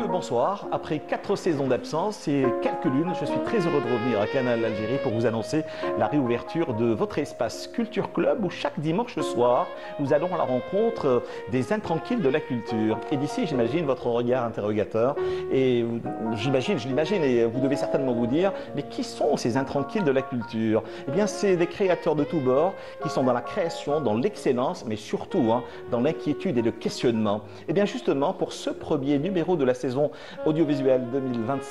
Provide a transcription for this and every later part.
Bonsoir. Après 4 saisons d'absence et quelques lunes, je suis très heureux de revenir à Canal Algérie pour vous annoncer la réouverture de votre espace Culture Club où chaque dimanche soir, nous allons à la rencontre des intranquilles de la culture. Et d'ici, j'imagine votre regard interrogateur et je l'imagine et vous devez certainement vous dire, mais qui sont ces intranquilles de la culture? Eh bien, c'est des créateurs de tous bords qui sont dans la création, dans l'excellence, mais surtout dans l'inquiétude et le questionnement. Et bien justement, pour ce premier numéro de la saison audiovisuelle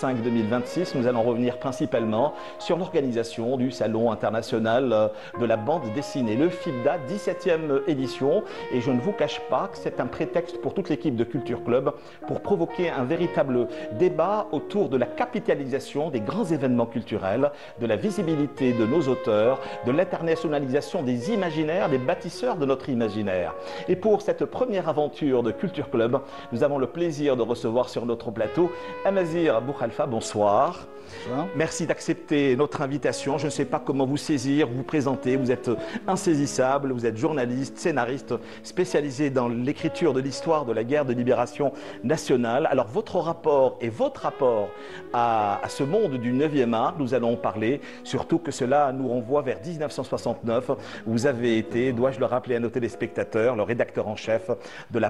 2025-2026, nous allons revenir principalement sur l'organisation du Salon international de la bande dessinée, le FIBDA, 17e édition. Et je ne vous cache pas que c'est un prétexte pour toute l'équipe de Culture Club pour provoquer un véritable débat autour de la capitalisation des grands événements culturels, de la visibilité de nos auteurs, de l'internationalisation des imaginaires, des bâtisseurs de notre imaginaire. Et pour cette première aventure de Culture Club, nous avons le plaisir de recevoir sur notre plateau Amazir Bouhalfa, bonsoir. Bonsoir. Merci d'accepter notre invitation. Je ne sais pas comment vous saisir, vous présenter. Vous êtes insaisissable, vous êtes journaliste, scénariste, spécialisé dans l'écriture de l'histoire de la guerre de libération nationale. Alors votre rapport et votre rapport à ce monde du 9e art, nous allons en parler, surtout que cela nous renvoie vers 1969. Vous avez été, dois-je le rappeler à nos téléspectateurs, le rédacteur en chef de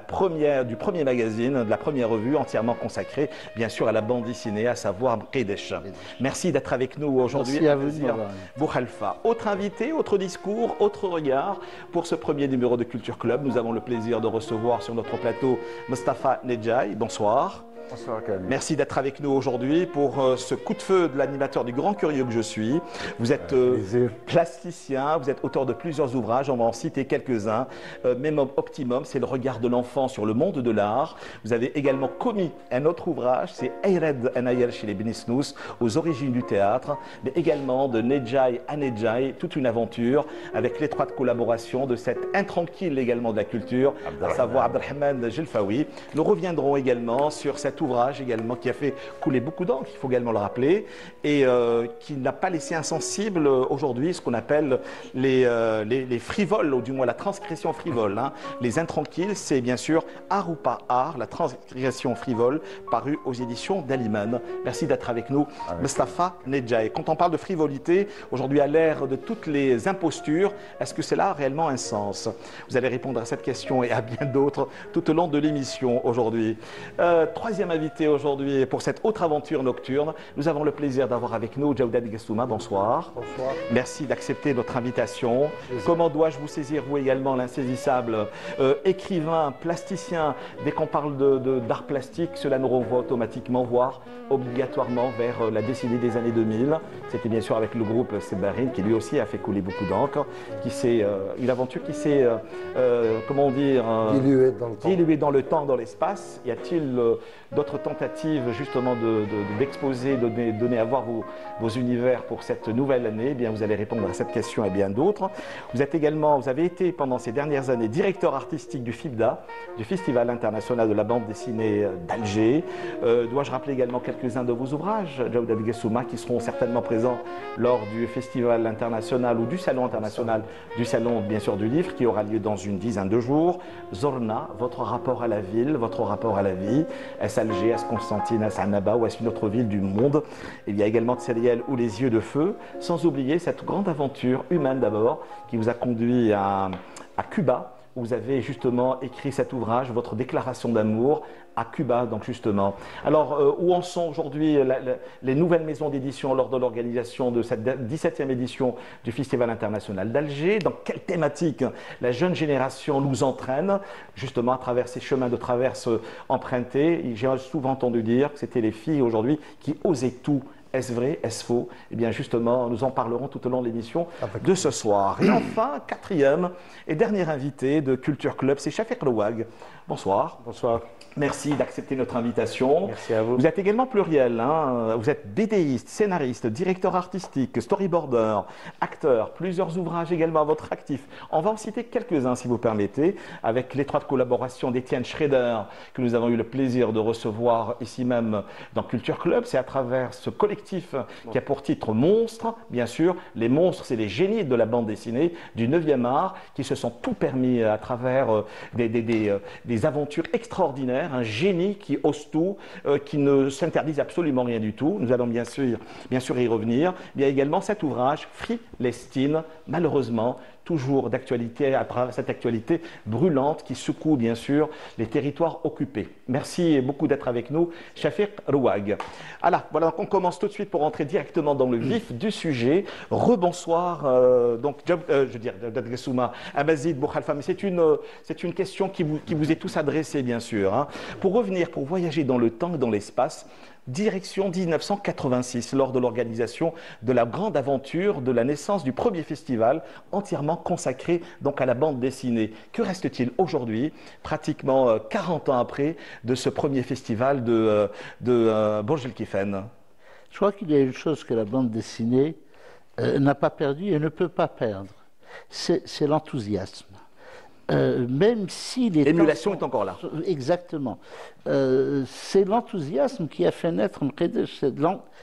du premier magazine, de la première revue entièrement consacrée, bien sûr, à la bande dessinée, à savoir Qiddesh. Merci d'être avec nous aujourd'hui. Merci à vous. Bouhalfa. Autre invité, autre discours, autre regard pour ce premier numéro de Culture Club. Nous avons le plaisir de recevoir sur notre plateau Mostafa Nedjaï. Bonsoir. Bonsoir, Camille. Merci d'être avec nous aujourd'hui pour ce coup de feu de l'animateur du Grand Curieux que je suis. Vous êtes plasticien, vous êtes auteur de plusieurs ouvrages, on va en citer quelques-uns. Même Optimum, c'est le regard de l'enfant sur le monde de l'art. Vous avez également commis un autre ouvrage, c'est Ayred Anayel chez les Benisnous, aux origines du théâtre, mais également de Nedjaï à Nedjaï, toute une aventure avec l'étroite collaboration de cet intranquille également de la culture, à savoir Abdelrahman Jelfaoui. Nous reviendrons également sur cet ouvrage également qui a fait couler beaucoup d'encre, il faut également le rappeler, et qui n'a pas laissé insensible aujourd'hui ce qu'on appelle les frivoles, ou du moins la transgression frivole. Les intranquilles, c'est bien sûr Art ou pas art, la transgression frivole, parue aux éditions d'Aliman. Merci d'être avec nous, Mostafa Nedjaï. Quand on parle de frivolité, aujourd'hui à l'ère de toutes les impostures, est-ce que cela a réellement un sens? Vous allez répondre à cette question et à bien d'autres tout au long de l'émission aujourd'hui. Troisième invité aujourd'hui pour cette autre aventure nocturne. Nous avons le plaisir d'avoir avec nous Djaouda Gassouma. Bonsoir. Bonsoir. Merci d'accepter notre invitation. Comment dois-je vous saisir, vous également, l'insaisissable écrivain, plasticien? Dès qu'on parle d'art plastique, cela nous renvoie automatiquement, voire obligatoirement vers la décennie des années 2000. C'était bien sûr avec le groupe Sebarine qui lui aussi a fait couler beaucoup d'encre, une aventure qui s'est, comment dire, diluée dans le temps, dans l'espace. Y a-t-il d'autres tentatives justement d'exposer, de donner à voir vos univers pour cette nouvelle année? Eh bien, vous allez répondre à cette question et bien d'autres. Vous avez été pendant ces dernières années directeur artistique du FIBDA, du Festival international de la bande dessinée d'Alger. Dois-je rappeler également quelques-uns de vos ouvrages, Djaouda Gassouma, qui seront certainement présents lors du Festival international ou du Salon international, du Salon bien sûr du livre, qui aura lieu dans une dizaine de jours. Zorna, votre rapport à la ville, votre rapport à la vie. Est-ce Alger, est-ce Constantine, est-ce Annaba ou est-ce une autre ville du monde? Il y a également Tseliel ou les yeux de feu, sans oublier cette grande aventure humaine d'abord qui vous a conduit à Cuba, où vous avez justement écrit cet ouvrage, votre déclaration d'amour à Cuba, donc justement. Alors, où en sont aujourd'hui les nouvelles maisons d'édition lors de l'organisation de cette 17e édition du Festival international d'Alger? Dans quelle thématique la jeune génération nous entraîne, justement à travers ces chemins de traverse empruntés? J'ai souvent entendu dire que c'était les filles aujourd'hui qui osaient tout. Est-ce vrai? Est-ce faux? Eh bien justement, nous en parlerons tout au long de l'émission de ce soir. Et enfin, quatrième et dernier invité de Culture Club, c'est Shafiq Rouag. Bonsoir. Bonsoir. Merci d'accepter notre invitation. Merci à vous. Vous êtes également pluriel, hein. Vous êtes BDiste, scénariste, directeur artistique, storyboarder, acteur, plusieurs ouvrages également à votre actif. On va en citer quelques-uns si vous permettez, avec l'étroite collaboration d'Étienne Schrader, que nous avons eu le plaisir de recevoir ici même dans Culture Club. C'est à travers ce collectif qui a pour titre Monstres, bien sûr. Les monstres, c'est les génies de la bande dessinée du 9e art qui se sont tout permis à travers des aventures extraordinaires. Un génie qui ose tout, qui ne s'interdise absolument rien du tout. Nous allons bien sûr y revenir. Il y a également cet ouvrage, Frilestine, malheureusement, toujours d'actualité, à travers cette actualité brûlante qui secoue bien sûr les territoires occupés. Merci beaucoup d'être avec nous, Shafiq Rouag. Voilà, on commence tout de suite pour entrer directement dans le vif du sujet. Rebonsoir, Gessouma, Abazid Bouhalfa, mais c'est une question qui vous est tous adressée bien sûr. Hein. Pour revenir, pour voyager dans le temps et dans l'espace, direction 1986, lors de l'organisation de la grande aventure de la naissance du premier festival entièrement consacré donc à la bande dessinée. Que reste-t-il aujourd'hui, pratiquement 40 ans après, de ce premier festival de Burj Al Kifen? Je crois qu'il y a une chose que la bande dessinée n'a pas perdue et ne peut pas perdre, c'est l'enthousiasme. Même si l'émulation est encore là. Exactement. C'est l'enthousiasme qui a fait naître Mqidech.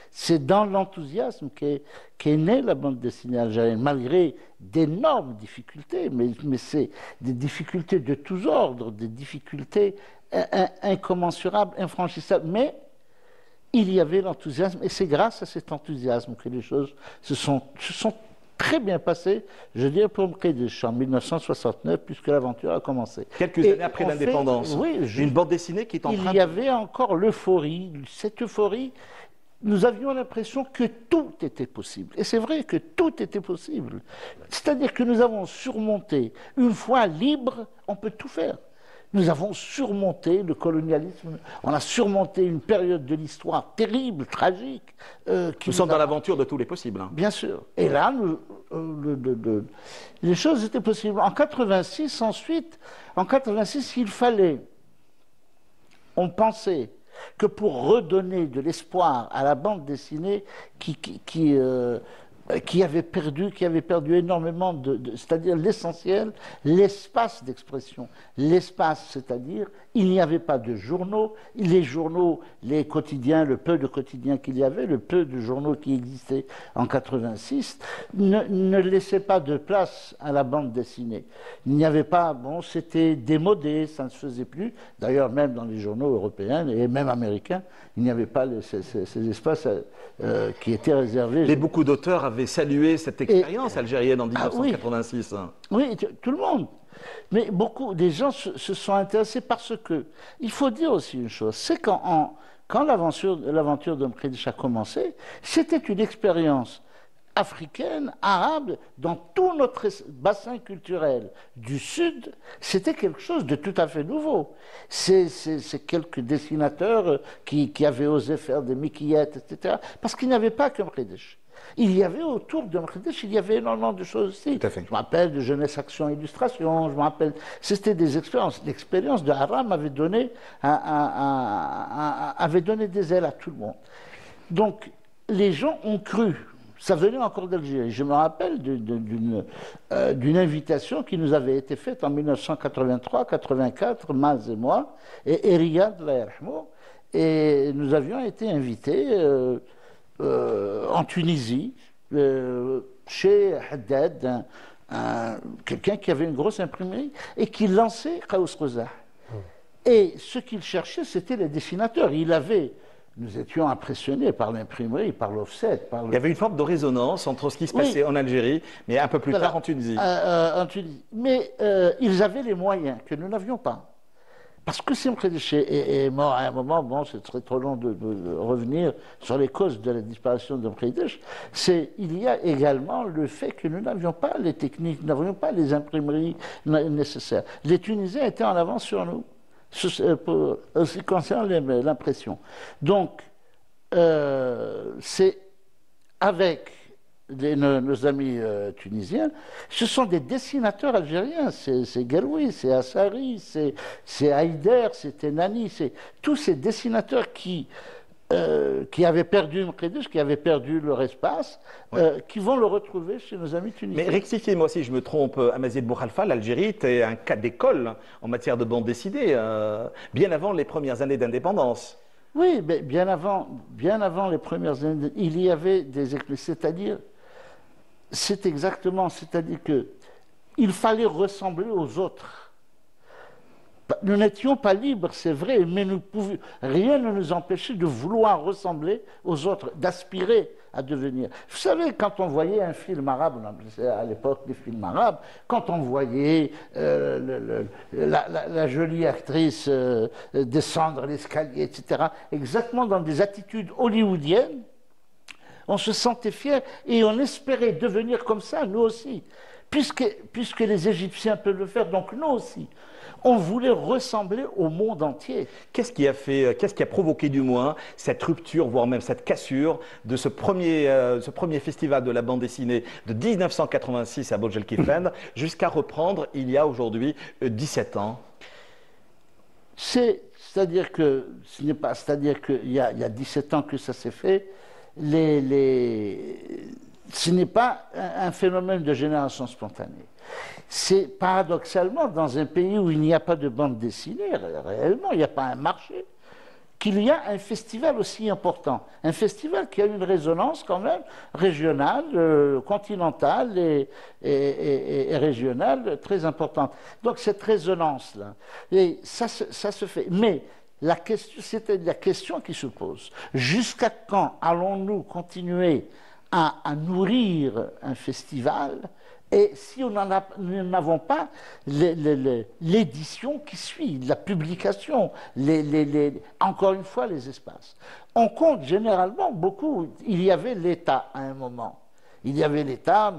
C'est dans l'enthousiasme qu'est née la bande dessinée algérienne, malgré d'énormes difficultés, mais c'est des difficultés de tous ordres, des difficultés incommensurables, infranchissables. Mais il y avait l'enthousiasme, et c'est grâce à cet enthousiasme que les choses se sont très bien passé, je dirais, pour Mqidech en 1969, puisque l'aventure a commencé. Quelques années après l'indépendance. Oui, une bande dessinée qui est en train Il y avait encore l'euphorie. Cette euphorie, nous avions l'impression que tout était possible. Et c'est vrai que tout était possible. C'est-à-dire que nous avons surmonté, une fois libre, on peut tout faire. Nous avons surmonté le colonialisme, on a surmonté une période de l'histoire terrible, tragique. Nous sommes dans l'aventure de tous les possibles. Hein. Bien sûr. Et là, les choses étaient possibles. En 86, ensuite, il fallait, on pensait que pour redonner de l'espoir à la bande dessinée qui avait perdu énormément c'est-à-dire l'essentiel, l'espace d'expression. L'espace, c'est-à-dire, il n'y avait pas de journaux. Les journaux, les quotidiens, le peu de quotidiens qu'il y avait, le peu de journaux qui existaient en 86, ne laissaient pas de place à la bande dessinée. Il n'y avait pas, c'était démodé, ça ne se faisait plus. D'ailleurs, même dans les journaux européens et même américains, il n'y avait pas ces espaces qui étaient réservés. Mais beaucoup d'auteurs avaient salué cette expérience algérienne en 1986. Oui, tout le monde. Mais beaucoup des gens se sont intéressés parce que, il faut dire aussi une chose, c'est quand l'aventure de Mqidech a commencé, c'était une expérience africaine, arabe, dans tout notre bassin culturel du Sud, c'était quelque chose de tout à fait nouveau. C'est quelques dessinateurs qui avaient osé faire des miquillettes, etc. Parce qu'il n'y avait pas que Mqidech. Il y avait autour de Mqidech, il y avait énormément de choses aussi. Tout à fait. Je me rappelle de Jeunesse Action Illustration, je me rappelle, c'était des expériences. L'expérience de Haram avait donné des ailes à tout le monde. Donc, les gens ont cru. Ça venait encore d'Algérie. Je me rappelle d'une invitation qui nous avait été faite en 1983-84, Maz et moi, et Riyad, et nous avions été invités en Tunisie, chez Haddad, quelqu'un qui avait une grosse imprimerie et qui lançait Qaous Quzah. Et ce qu'il cherchait, c'était les dessinateurs. Nous étions impressionnés par l'imprimerie, par l'offset. Il y avait une forme de résonance entre ce qui se passait en Algérie, mais un peu plus tard en Tunisie. Mais ils avaient les moyens que nous n'avions pas. Parce que si Mqidech est mort à un moment, ce serait trop long de revenir sur les causes de la disparition de Mqidech, il y a également le fait que nous n'avions pas les techniques, nous n'avions pas les imprimeries nécessaires. Les Tunisiens étaient en avance sur nous. En ce qui concerne l'impression. Donc, c'est avec nos amis tunisiens, ce sont des dessinateurs algériens. C'est Garoui, c'est Assari, c'est Haïder, c'est Tenani, c'est tous ces dessinateurs qui avaient perdu Mkhidish, qui avaient perdu leur espace, qui vont le retrouver chez nos amis tunisiens. Mais rectifiez-moi si je me trompe, Amazigh Bouhalfa, l'Algérie était un cas d'école en matière de bande dessinée, bien avant les premières années d'indépendance. Oui, mais bien avant les premières années, il y avait des écoles, c'est-à-dire que il fallait ressembler aux autres. Nous n'étions pas libres, c'est vrai, mais rien ne nous empêchait de vouloir ressembler aux autres, d'aspirer à devenir. Vous savez, quand on voyait un film arabe, à l'époque des films arabes, quand on voyait la jolie actrice descendre l'escalier, etc., exactement dans des attitudes hollywoodiennes, on se sentait fier et on espérait devenir comme ça, nous aussi. Puisque les Égyptiens peuvent le faire, donc nous aussi. On voulait ressembler au monde entier. Qu'est-ce qui a provoqué du moins cette rupture, voire même cette cassure de ce premier festival de la bande dessinée de 1986 à Burj El Kifland jusqu'à reprendre il y a aujourd'hui 17 ans? C'est-à-dire qu'il y a 17 ans que ça s'est fait. Ce n'est pas un phénomène de génération spontanée. C'est paradoxalement dans un pays où il n'y a pas de bande dessinée, réellement, il n'y a pas un marché, qu'il y a un festival aussi important. Un festival qui a une résonance quand même régionale, continentale et régionale très importante. Donc cette résonance-là, et ça se fait. Mais c'était la question qui se pose. Jusqu'à quand allons-nous continuer à nourrir un festival et si nous n'avons pas l'édition qui suit, la publication, encore une fois les espaces. On compte généralement beaucoup, il y avait l'État à un moment. Il y avait l'État,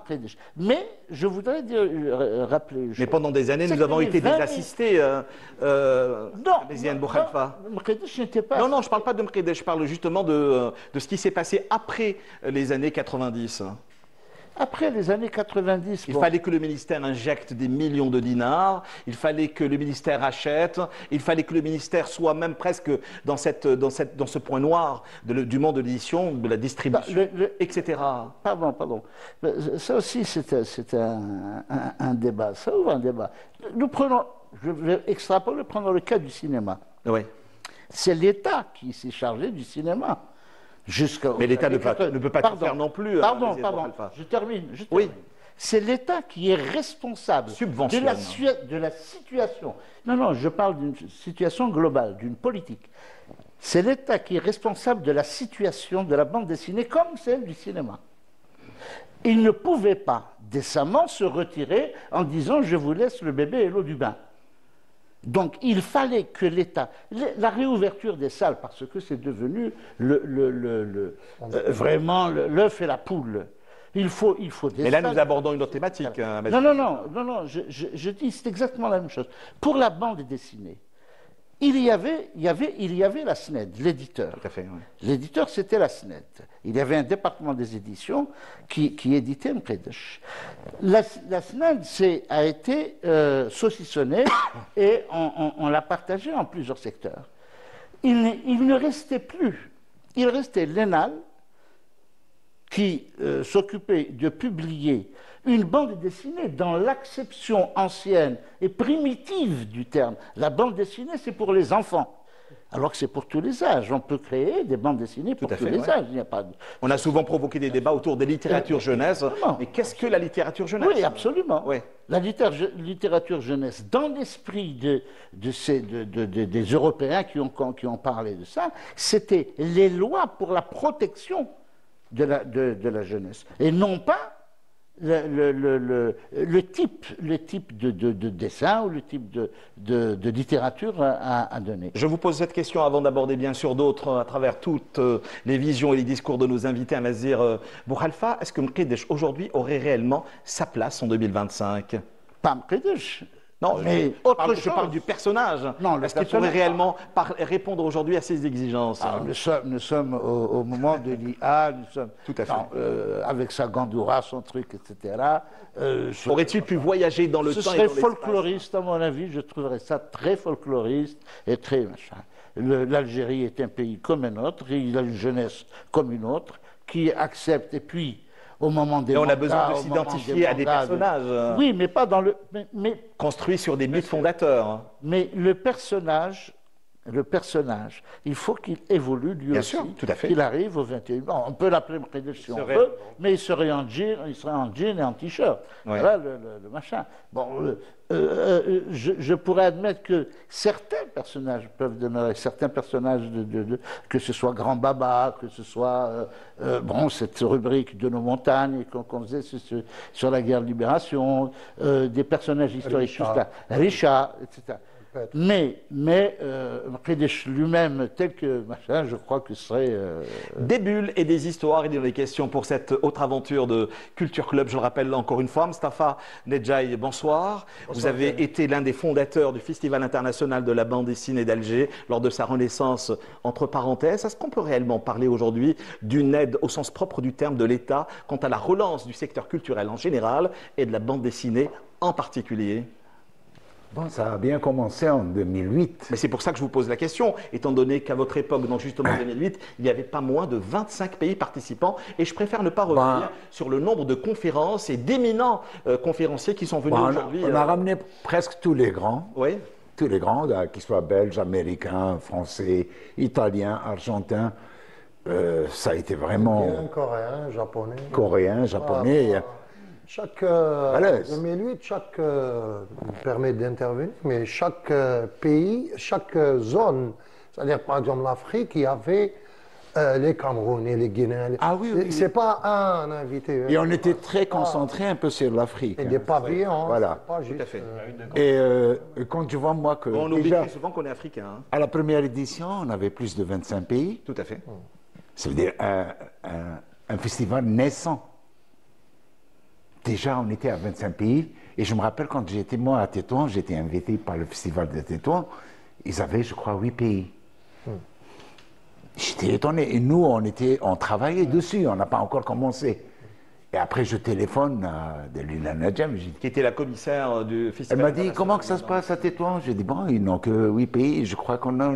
mais je voudrais rappeler... Mais pendant des années, nous avons été des assistés, Amazigh Bouhalfa. Mkhidish n'était pas... Non, je ne parle pas de Mkhidish, je parle justement de ce qui s'est passé après les années 90. Après les années 90... Il fallait que le ministère injecte des millions de dinars, il fallait que le ministère achète, il fallait que le ministère soit même presque dans ce point noir du monde de l'édition, de la distribution, etc. Pardon. Ça aussi, c'est un débat. Ça ouvre un débat. Je vais extrapoler, prendre le cas du cinéma. Oui. C'est l'État qui s'est chargé du cinéma. Mais l'État ne peut pas tout faire non plus. Pardon, je termine. Oui. C'est l'État qui est responsable de la situation. Non, je parle d'une situation globale, d'une politique. C'est l'État qui est responsable de la situation de la bande dessinée comme celle du cinéma. Il ne pouvait pas décemment se retirer en disant « je vous laisse le bébé et l'eau du bain ». Donc il fallait que l'État, la réouverture des salles, parce que c'est devenu vraiment l'œuf et la poule. Il faut des Mais là, salles. nous abordons une autre thématique. Non, je dis c'est exactement la même chose. Pour la bande dessinée, il y avait la SNED, l'éditeur. Tout à fait, oui. L'éditeur, c'était la SNED. Il y avait un département des éditions qui éditait Mkhidish. La SNED a été saucissonnée et on l'a partagée en plusieurs secteurs. Il ne restait plus. Il restait l'ENAL qui s'occupait de publier une bande dessinée dans l'acception ancienne et primitive du terme. La bande dessinée, c'est pour les enfants, alors que c'est pour tous les âges. On peut créer des bandes dessinées pour tous les âges. Il n'y a pas de... On a souvent provoqué des débats autour des littératures jeunesse. Mais qu'est-ce que la littérature jeunesse? Oui, absolument. Oui. La littérature jeunesse, dans l'esprit des Européens qui ont parlé de ça, c'était les lois pour la protection de la jeunesse. Et non pas le type de dessin ou le type de littérature à donner. Je vous pose cette question avant d'aborder bien sûr d'autres à travers toutes les visions et les discours de nos invités, Amazigh Bouhalfa. Est-ce que Mkhidish aujourd'hui aurait réellement sa place en 2025? Pas Mkhidish. Non, Mais je parle du personnage. Non, est-ce qu'il pourrait réellement répondre aujourd'hui à ces exigences? Nous sommes au moment de l'IA, nous sommes tout à fait. avec sa gandoura, son truc, etc. Aurait-il pu voyager dans le temps? Ce serait folkloriste, à mon avis, je trouverais ça très folkloriste et très machin. L'Algérie est un pays comme un autre, il a une jeunesse comme une autre, qui accepte, et puis au moment des on a besoin de s'identifier à des personnages. Oui, mais pas dans le... Mais construits sur des mythes fondateurs. Mais le personnage, il faut qu'il évolue lui Bien aussi, sûr, tout à fait. qu'il arrive au 21e. Bon, on peut l'appeler Mkhidesh si on veut, mais il serait en jean et en t-shirt. Ouais. Voilà le machin. Bon, je pourrais admettre que certains personnages peuvent demeurer, certains personnages, que ce soit Grand Baba, que ce soit cette rubrique de nos montagnes qu'on faisait sur la guerre de libération, des personnages historiques, tout ça, Richard, etc. Mais Mkhidesh lui-même, tel que machin, je crois que ce serait... Des bulles et des histoires, il y a des questions pour cette autre aventure de Culture Club. Je le rappelle encore une fois, Mustapha Nedjaï, bonsoir. Vous avez été l'un des fondateurs du Festival international de la bande dessinée d'Alger lors de sa renaissance, entre parenthèses. Est-ce qu'on peut réellement parler aujourd'hui d'une aide au sens propre du terme de l'État quant à la relance du secteur culturel en général et de la bande dessinée en particulier ? Bon, ça a bien commencé en 2008. Mais c'est pour ça que je vous pose la question, étant donné qu'à votre époque, donc justement en 2008, il n'y avait pas moins de 25 pays participants. Et je préfère ne pas revenir sur le nombre de conférences et d'éminents conférenciers qui sont venus aujourd'hui. On a ramené presque tous les grands. Oui. Tous les grands, qu'ils soient belges, américains, français, italiens, argentins. Ça a été vraiment... Coréen, japonais. Chaque 2008, permet d'intervenir, mais chaque pays, chaque zone, c'est-à-dire par exemple l'Afrique, il y avait les Camerounais, les Guinéens. Ah oui. C'est pas un invité. Et on était très concentrés un peu sur l'Afrique. Et des pavillons. Voilà. Pas juste, tout à fait. Et quand je vois moi que... On oublie très souvent qu'on est africain. Hein. À la première édition, on avait plus de 25 pays. Tout à fait. Ça veut dire un festival naissant. Déjà, on était à 25 pays. Et je me rappelle quand j'étais, moi, à Tétouan, j'étais invité par le festival de Tétouan. Ils avaient, je crois, 8 pays. J'étais étonné. Et nous, on travaillait dessus. On n'a pas encore commencé. Et après, je téléphone à Delila Nadjem. Qui était la commissaire du festival. Elle m'a dit, comment que ça se passe à Tétouan? J'ai dit, bon, ils n'ont que 8 pays. Je crois qu'on a,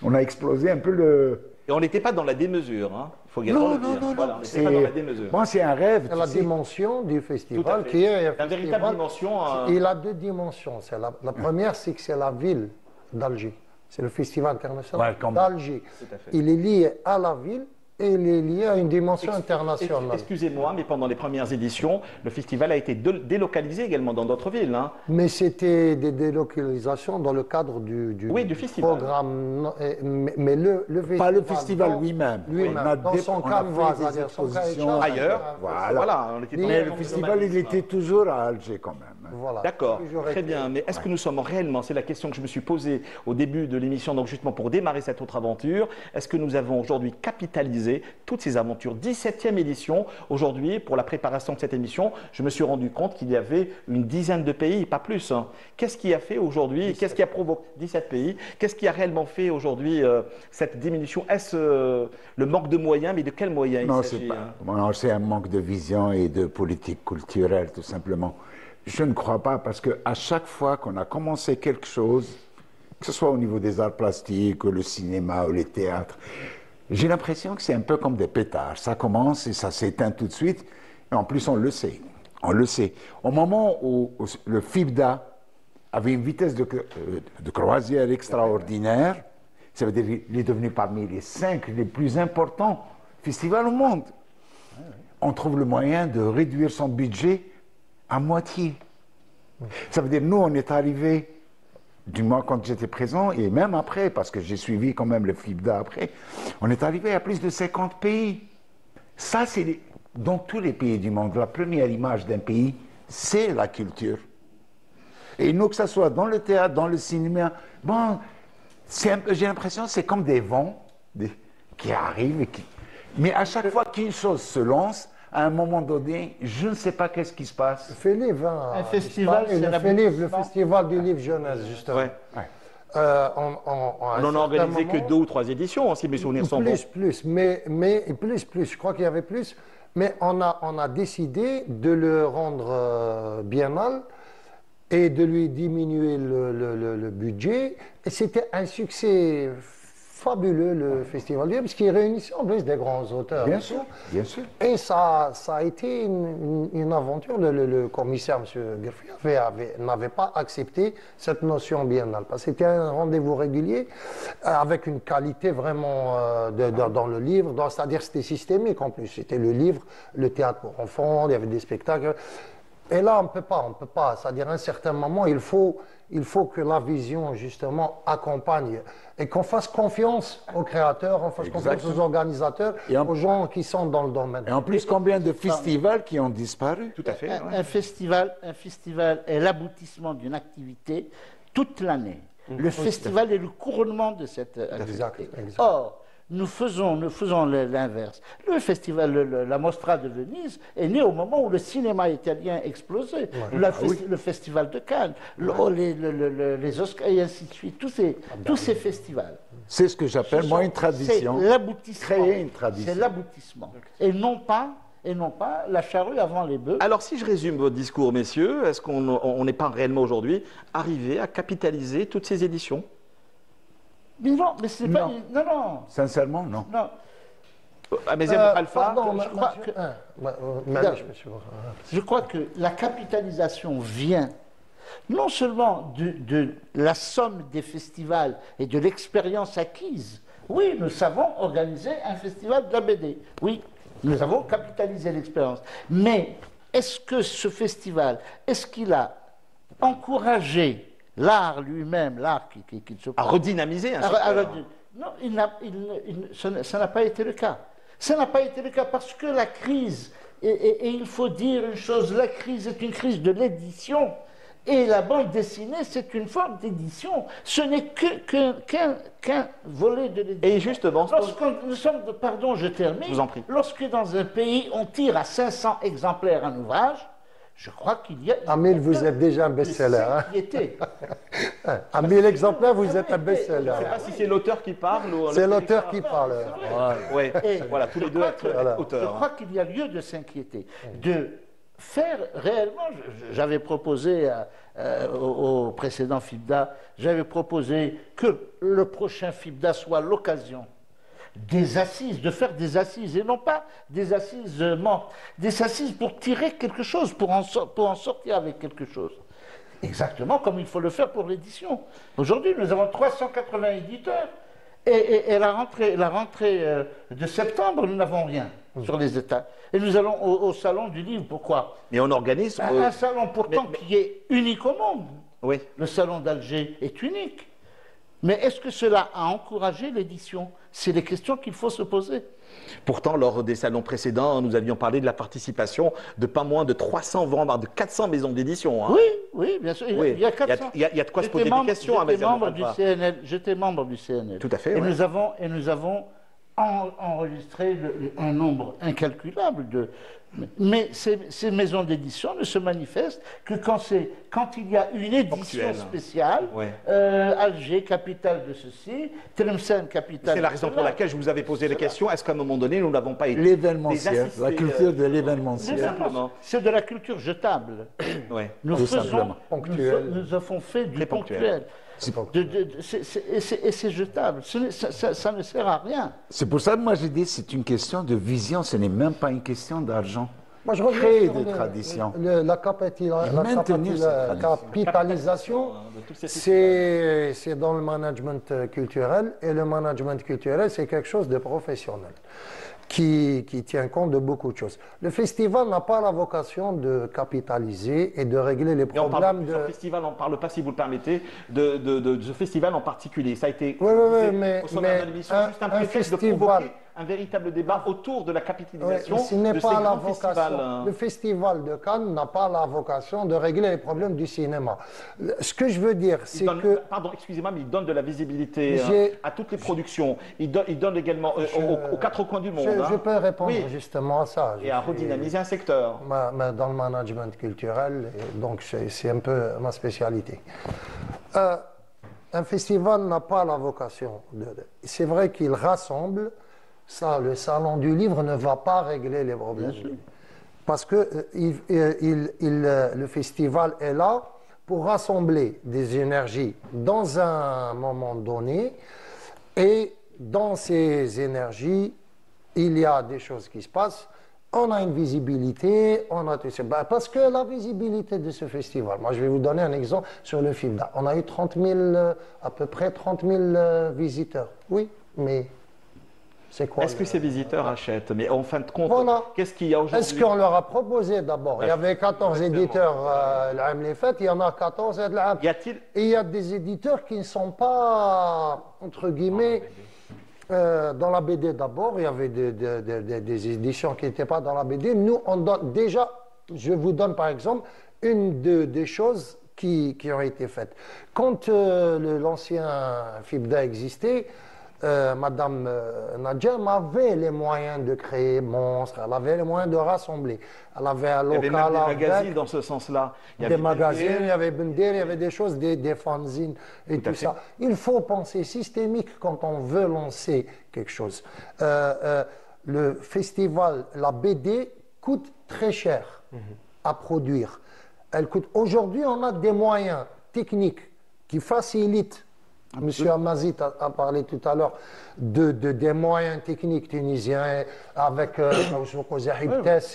on a explosé un peu le... Et on n'était pas dans la démesure, hein. Il faut également le dire. Non. Voilà, on n'était pas dans la démesure. Bon, c'est un rêve. C'est la dimension du festival qui est la véritable dimension. Il a deux dimensions. La première, c'est que c'est la ville d'Alger. C'est le festival international d'Alger. Il est lié à la ville et il est lié à une dimension internationale. Excusez-moi, mais pendant les premières éditions, le festival a été délocalisé également dans d'autres villes. Hein. Mais c'était des délocalisations dans le cadre du festival. Programme. Mais le festival. Pas le festival lui-même. Dans son canevas, c'est-à-dire expositions ailleurs. Voilà. Mais le festival, il était toujours à Alger quand même. Voilà. D'accord, très bien. Mais est-ce que nous sommes réellement, c'est la question que je me suis posée au début de l'émission, donc justement pour démarrer cette autre aventure, est-ce que nous avons aujourd'hui capitalisé toutes ces aventures? 17e édition, aujourd'hui, pour la préparation de cette émission, je me suis rendu compte qu'il y avait une dizaine de pays, pas plus. Hein. Qu'est-ce qui a fait aujourd'hui, qu'est-ce qui a provoqué 17 pays, qu'est-ce qui a réellement fait aujourd'hui cette diminution? Est-ce le manque de moyens, mais de quels moyens non, il s'agit? C'est un manque de vision et de politique culturelle, tout simplement. Je ne crois pas, parce qu'à chaque fois qu'on a commencé quelque chose, que ce soit au niveau des arts plastiques, ou le cinéma, ou les théâtres, j'ai l'impression que c'est un peu comme des pétards. Ça commence et ça s'éteint tout de suite. Et en plus, on le sait. On le sait. Au moment où le FIBDA avait une vitesse de croisière extraordinaire, ça veut dire qu'il est devenu parmi les 5 les plus importants festivals au monde. On trouve le moyen de réduire son budget à moitié. Ça veut dire, nous, on est arrivés, du moins quand j'étais présent, et même après, parce que j'ai suivi quand même le FIBDA après, on est arrivé à plus de 50 pays. Ça, c'est dans tous les pays du monde. La première image d'un pays, c'est la culture. Et nous, que ce soit dans le théâtre, dans le cinéma, bon, j'ai l'impression que c'est comme des vents qui arrivent. Mais à chaque fois qu'une chose se lance, à un moment donné, je ne sais pas qu'est-ce qui se passe. FELIV, un festival, c'est le FELIV, le festival du livre jeunesse, justement. Ouais. On On n'en a organisé que 2 ou 3 éditions, si mes souvenirs sont bons. Plus, mais plus, je crois qu'il y avait plus. Mais on a décidé de le rendre biennal et de lui diminuer le budget. Et c'était un succès fabuleux, le Festival du Livre, parce qu'il réunissait en plus des grands auteurs. Bien sûr, bien sûr. Et ça a été une aventure. Le commissaire, M. Guerfi, n'avait pas accepté cette notion biennale, parce que c'était un rendez-vous régulier avec une qualité vraiment dans le livre, c'est-à-dire c'était systémique en plus. C'était le livre, le théâtre pour enfants, il y avait des spectacles. Et là, on ne peut pas. C'est-à-dire, à un certain moment, il faut que la vision, justement, accompagne et qu'on fasse confiance aux créateurs, on fasse confiance aux organisateurs, aux gens qui sont dans le domaine. Et en plus, combien de festivals qui ont disparu? Tout à fait. Un festival est l'aboutissement d'une activité toute l'année. Le festival est le couronnement de cette activité. Exact. Or, nous faisons l'inverse. Le festival, la Mostra de Venise est né au moment où le cinéma italien explosait. Le festival de Cannes, les Oscars et ainsi de suite. Tous ces festivals. C'est ce que j'appelle, moi, une tradition. C'est l'aboutissement. Créer une tradition. C'est l'aboutissement. Et non pas la charrue avant les bœufs. Alors, si je résume votre discours, messieurs, est-ce qu'on n'est pas réellement aujourd'hui arrivé à capitaliser toutes ces éditions? Mais non, mais c'est pas... Non. Sincèrement, non. Non. Alpha, je crois que la capitalisation vient non seulement de la somme des festivals et de l'expérience acquise. Oui, nous savons organiser un festival de la BD. Oui, nous avons capitalisé l'expérience. Mais est-ce que ce festival, est-ce qu'il a encouragé l'art lui-même, l'art qui se à redynamiser un secteur? Non, ça n'a pas été le cas. Ça n'a pas été le cas parce que la crise, et il faut dire une chose, la crise est une crise de l'édition. Et la bande dessinée, c'est une forme d'édition. Ce n'est qu'un volet de l'édition. Et justement, nous sommes, pardon, je termine. Je vous en prie. Lorsque dans un pays, on tire à 500 exemplaires un ouvrage, je crois qu'il y a... Amil, vous êtes déjà un best-seller. À 1000 exemplaires, vous êtes un best-seller. Je ne sais pas si c'est l'auteur qui parle ou... C'est l'auteur qui parle. Oui, voilà, tous les deux auteurs. Je crois qu'il y a lieu de s'inquiéter, de faire réellement... J'avais proposé au précédent FIBDA, j'avais proposé que le prochain FIBDA soit l'occasion des assises, de faire des assises, et non pas des assises mortes, des assises pour tirer quelque chose, pour en sortir avec quelque chose. Exactement comme il faut le faire pour l'édition. Aujourd'hui, nous avons 380 éditeurs, et la rentrée de septembre, nous n'avons rien sur les États. Et nous allons au Salon du Livre, pourquoi? Mais on organise... Un salon pourtant qui est unique au monde. Oui. Le Salon d'Alger est unique. Mais est-ce que cela a encouragé l'édition? C'est les questions qu'il faut se poser. Pourtant, lors des salons précédents, nous avions parlé de la participation de pas moins de 300, voire de 400 maisons d'édition. Hein. Oui, bien sûr. Oui. Il y a 400. Il y a de quoi se poser des questions. J'étais membre du CNL. Tout à fait. Et nous avons enregistré un nombre incalculable de... Mais ces maisons d'édition ne se manifestent que quand il y a une édition spéciale, Alger, capitale de ceci, Tlemcen, capitale de C'est la raison pour laquelle je vous avais posé la question, est-ce qu'à un moment donné, nous n'avons pas été... L'événementiel, la culture de l'événementiel. C'est de la culture jetable. Nous avons fait du ponctuel. Et c'est jetable. Ça ne sert à rien. C'est pour ça que moi j'ai dit c'est une question de vision, ce n'est même pas une question d'argent. Moi, je créer des traditions. La capitalisation, c'est dans le management culturel. Et le management culturel, c'est quelque chose de professionnel qui tient compte de beaucoup de choses. Le festival n'a pas la vocation de capitaliser et de régler les problèmes de... festival, on ne parle pas, si vous le permettez, de ce festival en particulier. Ça a été... Oui, mais juste un prétexte de provoquer un véritable débat autour de la capitalisation ce n'est de pas ces la grands vocation. festivals. Le festival de Cannes n'a pas la vocation de régler les problèmes du cinéma. Ce que je veux dire, c'est que... Pardon, excusez-moi, mais il donne de la visibilité à toutes les productions. Il donne également aux quatre coins du monde. Je peux répondre justement à ça. Et à redynamiser un secteur. Dans le management culturel, donc c'est un peu ma spécialité. Un festival n'a pas la vocation. C'est vrai qu'il rassemble. Ça, le salon du livre ne va pas régler les problèmes. Parce que le festival est là pour rassembler des énergies dans un moment donné. Et dans ces énergies, il y a des choses qui se passent. On a une visibilité, parce que la visibilité de ce festival, moi je vais vous donner un exemple sur le FIBDA. On a eu à peu près 30 000 visiteurs. Oui, mais c'est quoi? Est-ce que ces visiteurs achètent? Mais en fin de compte, qu'est-ce qu'il y a aujourd'hui? Est-ce qu'on leur a proposé d'abord? Il y avait 14 éditeurs l'AM les fêtes, il y en a 14 et l'AM. Et il y a des éditeurs qui ne sont pas, entre guillemets, dans la BD d'abord, il y avait des éditions qui n'étaient pas dans la BD. Nous, on donne déjà, je vous donne par exemple une des choses qui ont été faites. Quand l'ancien FIBDA existait, Madame Nadjem avait les moyens de créer Monstre, elle avait les moyens de rassembler. Elle avait un local. Il y avait même des magazines dans ce sens-là. Des magazines, il y avait Bendir, il y avait des choses, des fanzines et tout ça. Il faut penser systémique quand on veut lancer quelque chose. Le festival, la BD coûte très cher à produire. Elle coûte. Aujourd'hui, on a des moyens techniques qui facilitent. Monsieur Amazit a parlé tout à l'heure des moyens techniques tunisiens avec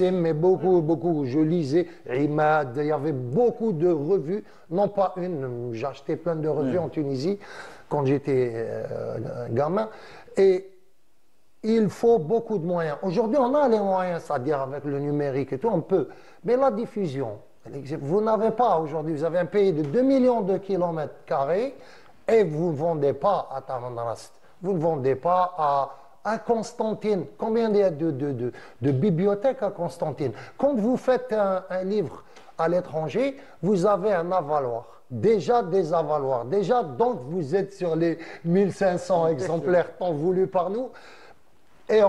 mais beaucoup, je lisais Imad, il y avait beaucoup de revues, non pas une, j'ai acheté plein de revues en Tunisie quand j'étais gamin, et il faut beaucoup de moyens. Aujourd'hui, on a les moyens, c'est-à-dire avec le numérique et tout, on peut, mais la diffusion, vous n'avez pas aujourd'hui, vous avez un pays de 2 millions de kilomètres carrés, et vous ne vendez pas à Tamanrast, vous ne vendez pas à Constantine. Combien il y a de bibliothèques à Constantine? Quand vous faites un livre à l'étranger, vous avez un avaloir. Déjà des avaloirs. Déjà, donc, vous êtes sur les 1500 exemplaires tant voulus par nous. Et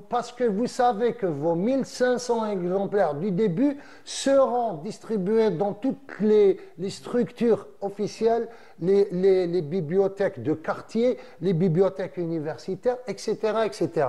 parce que vous savez que vos 1500 exemplaires du début seront distribués dans toutes les structures officielles, les bibliothèques de quartier, les bibliothèques universitaires, etc. etc.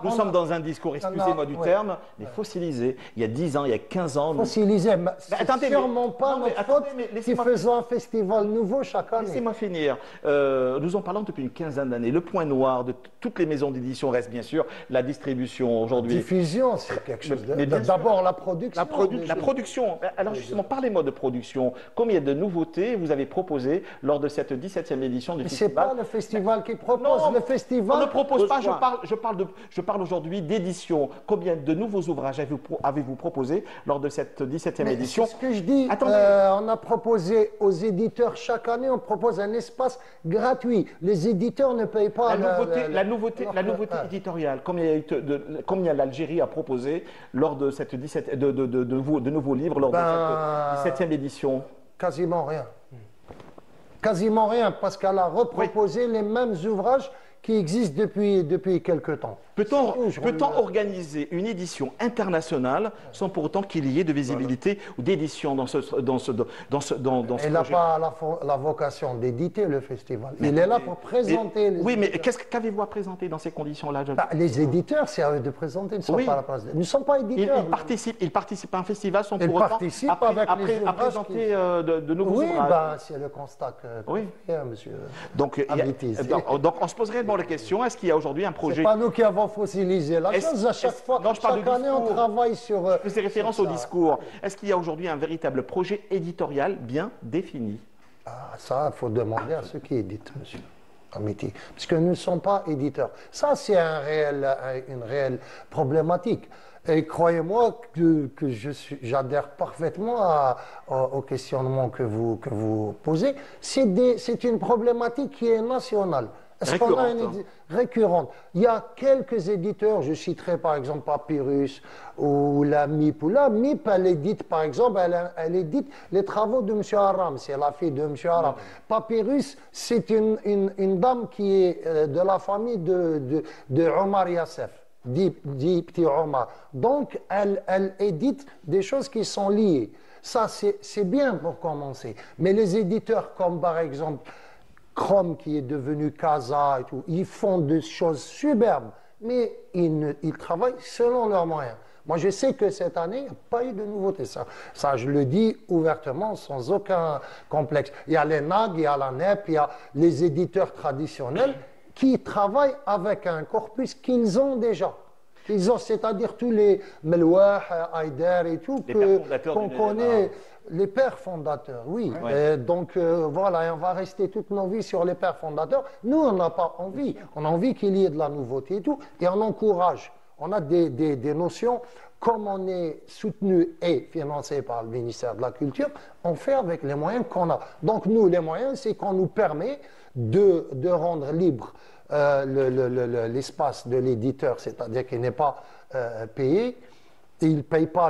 Nous sommes dans un discours, excusez-moi du terme, mais fossilisé. Il y a 10 ans, il y a 15 ans. Fossilisé, c'est sûrement pas notre faute si faisons un festival nouveau chaque année. Laissez-moi finir. Nous en parlons depuis une quinzaine d'années. Le point noir de toutes les maisons d'édition reste bien sûr la distribution aujourd'hui. Diffusion, c'est quelque chose d'abord la production. La production. Alors justement, parlez-moi de production. Combien de nouveautés vous avez proposé lors de cette 17e édition du festival? C'est pas le festival qui propose. Non, le festival. On ne propose pas. Je parle aujourd'hui d'édition. Combien de nouveaux ouvrages avez-vous proposé lors de cette 17e édition? C'est ce que je dis. On a proposé aux éditeurs chaque année, on propose un espace gratuit. Les éditeurs ne payent pas. La nouveauté éditoriale. Combien l'Algérie a proposé lors de cette de nouveaux livres lors de cette 17e édition? Quasiment rien. Quasiment rien, parce qu'elle a reproposé les mêmes ouvrages qui existent depuis quelque temps. Peut-on organiser une édition internationale sans pour autant qu'il y ait de visibilité ou d'édition dans ce Il n'a pas la vocation d'éditer le festival. Il est là pour présenter les éditeurs. Mais qu'avez-vous à présenter dans ces conditions-là? Les éditeurs, c'est à eux de présenter, ils ne sont pas à la place. Nous ne sommes pas éditeurs. Ils participent à un festival sans pour autant à présenter de nouveaux ouvrages. Oui, c'est le constat que monsieur. Donc on se poserait la question, est-ce qu'il y a aujourd'hui un projet? C'est pas nous qui avons fossilisé la chose. À chaque année, on travaille sur. Je faisais référence au discours. Est-ce qu'il y a aujourd'hui un véritable projet éditorial bien défini? Ça, il faut demander à ceux qui éditent, monsieur Amiti. Parce que nous ne sommes pas éditeurs. Ça, c'est une réelle problématique. Et croyez-moi que j'adhère parfaitement au questionnement que vous posez. C'est une problématique qui est nationale. Est-ce qu'on a récurrente? Il y a quelques éditeurs, je citerai par exemple Papyrus ou la MIP. Ou la MIP, elle édite par exemple, elle édite les travaux de M. Aram, c'est la fille de M. Aram. Papyrus, c'est une dame qui est de la famille de Omar Yassef, dit Petit Omar. Donc, elle édite des choses qui sont liées. Ça, c'est bien pour commencer. Mais les éditeurs comme par exemple Chrome qui est devenu Casa et tout, ils font des choses superbes, mais ils travaillent selon leurs moyens. Moi, je sais que cette année, il n'y a pas eu de nouveauté. Ça, je le dis ouvertement, sans aucun complexe. Il y a les NAG, il y a la NEP, il y a les éditeurs traditionnels qui travaillent avec un corpus qu'ils ont déjà. Ils ont, c'est-à-dire tous les Melouah, Haider et tout, qu'on connaît. Les pères fondateurs, oui. Ouais. Donc voilà, on va rester toutes nos vies sur les pères fondateurs. Nous, on n'a pas envie. On a envie qu'il y ait de la nouveauté et tout. Et on encourage. On a des notions, comme on est soutenu et financé par le ministère de la Culture, on fait avec les moyens qu'on a. Donc nous, les moyens, c'est qu'on nous permet de rendre libre l'espace de l'éditeur, c'est-à-dire qu'il n'est pas payé. Il ne paye pas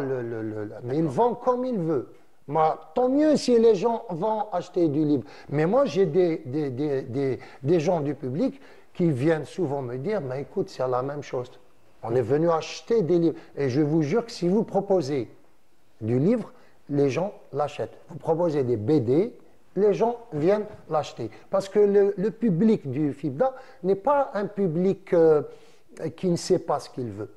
mais il vend comme il veut. Moi, tant mieux si les gens vont acheter du livre. Mais moi, j'ai des gens du public qui viennent souvent me dire, mais écoute, c'est la même chose. On est venu acheter des livres. Et je vous jure que si vous proposez du livre, les gens l'achètent. Vous proposez des BD, les gens viennent l'acheter. Parce que le public du FIBDA n'est pas un public qui ne sait pas ce qu'il veut.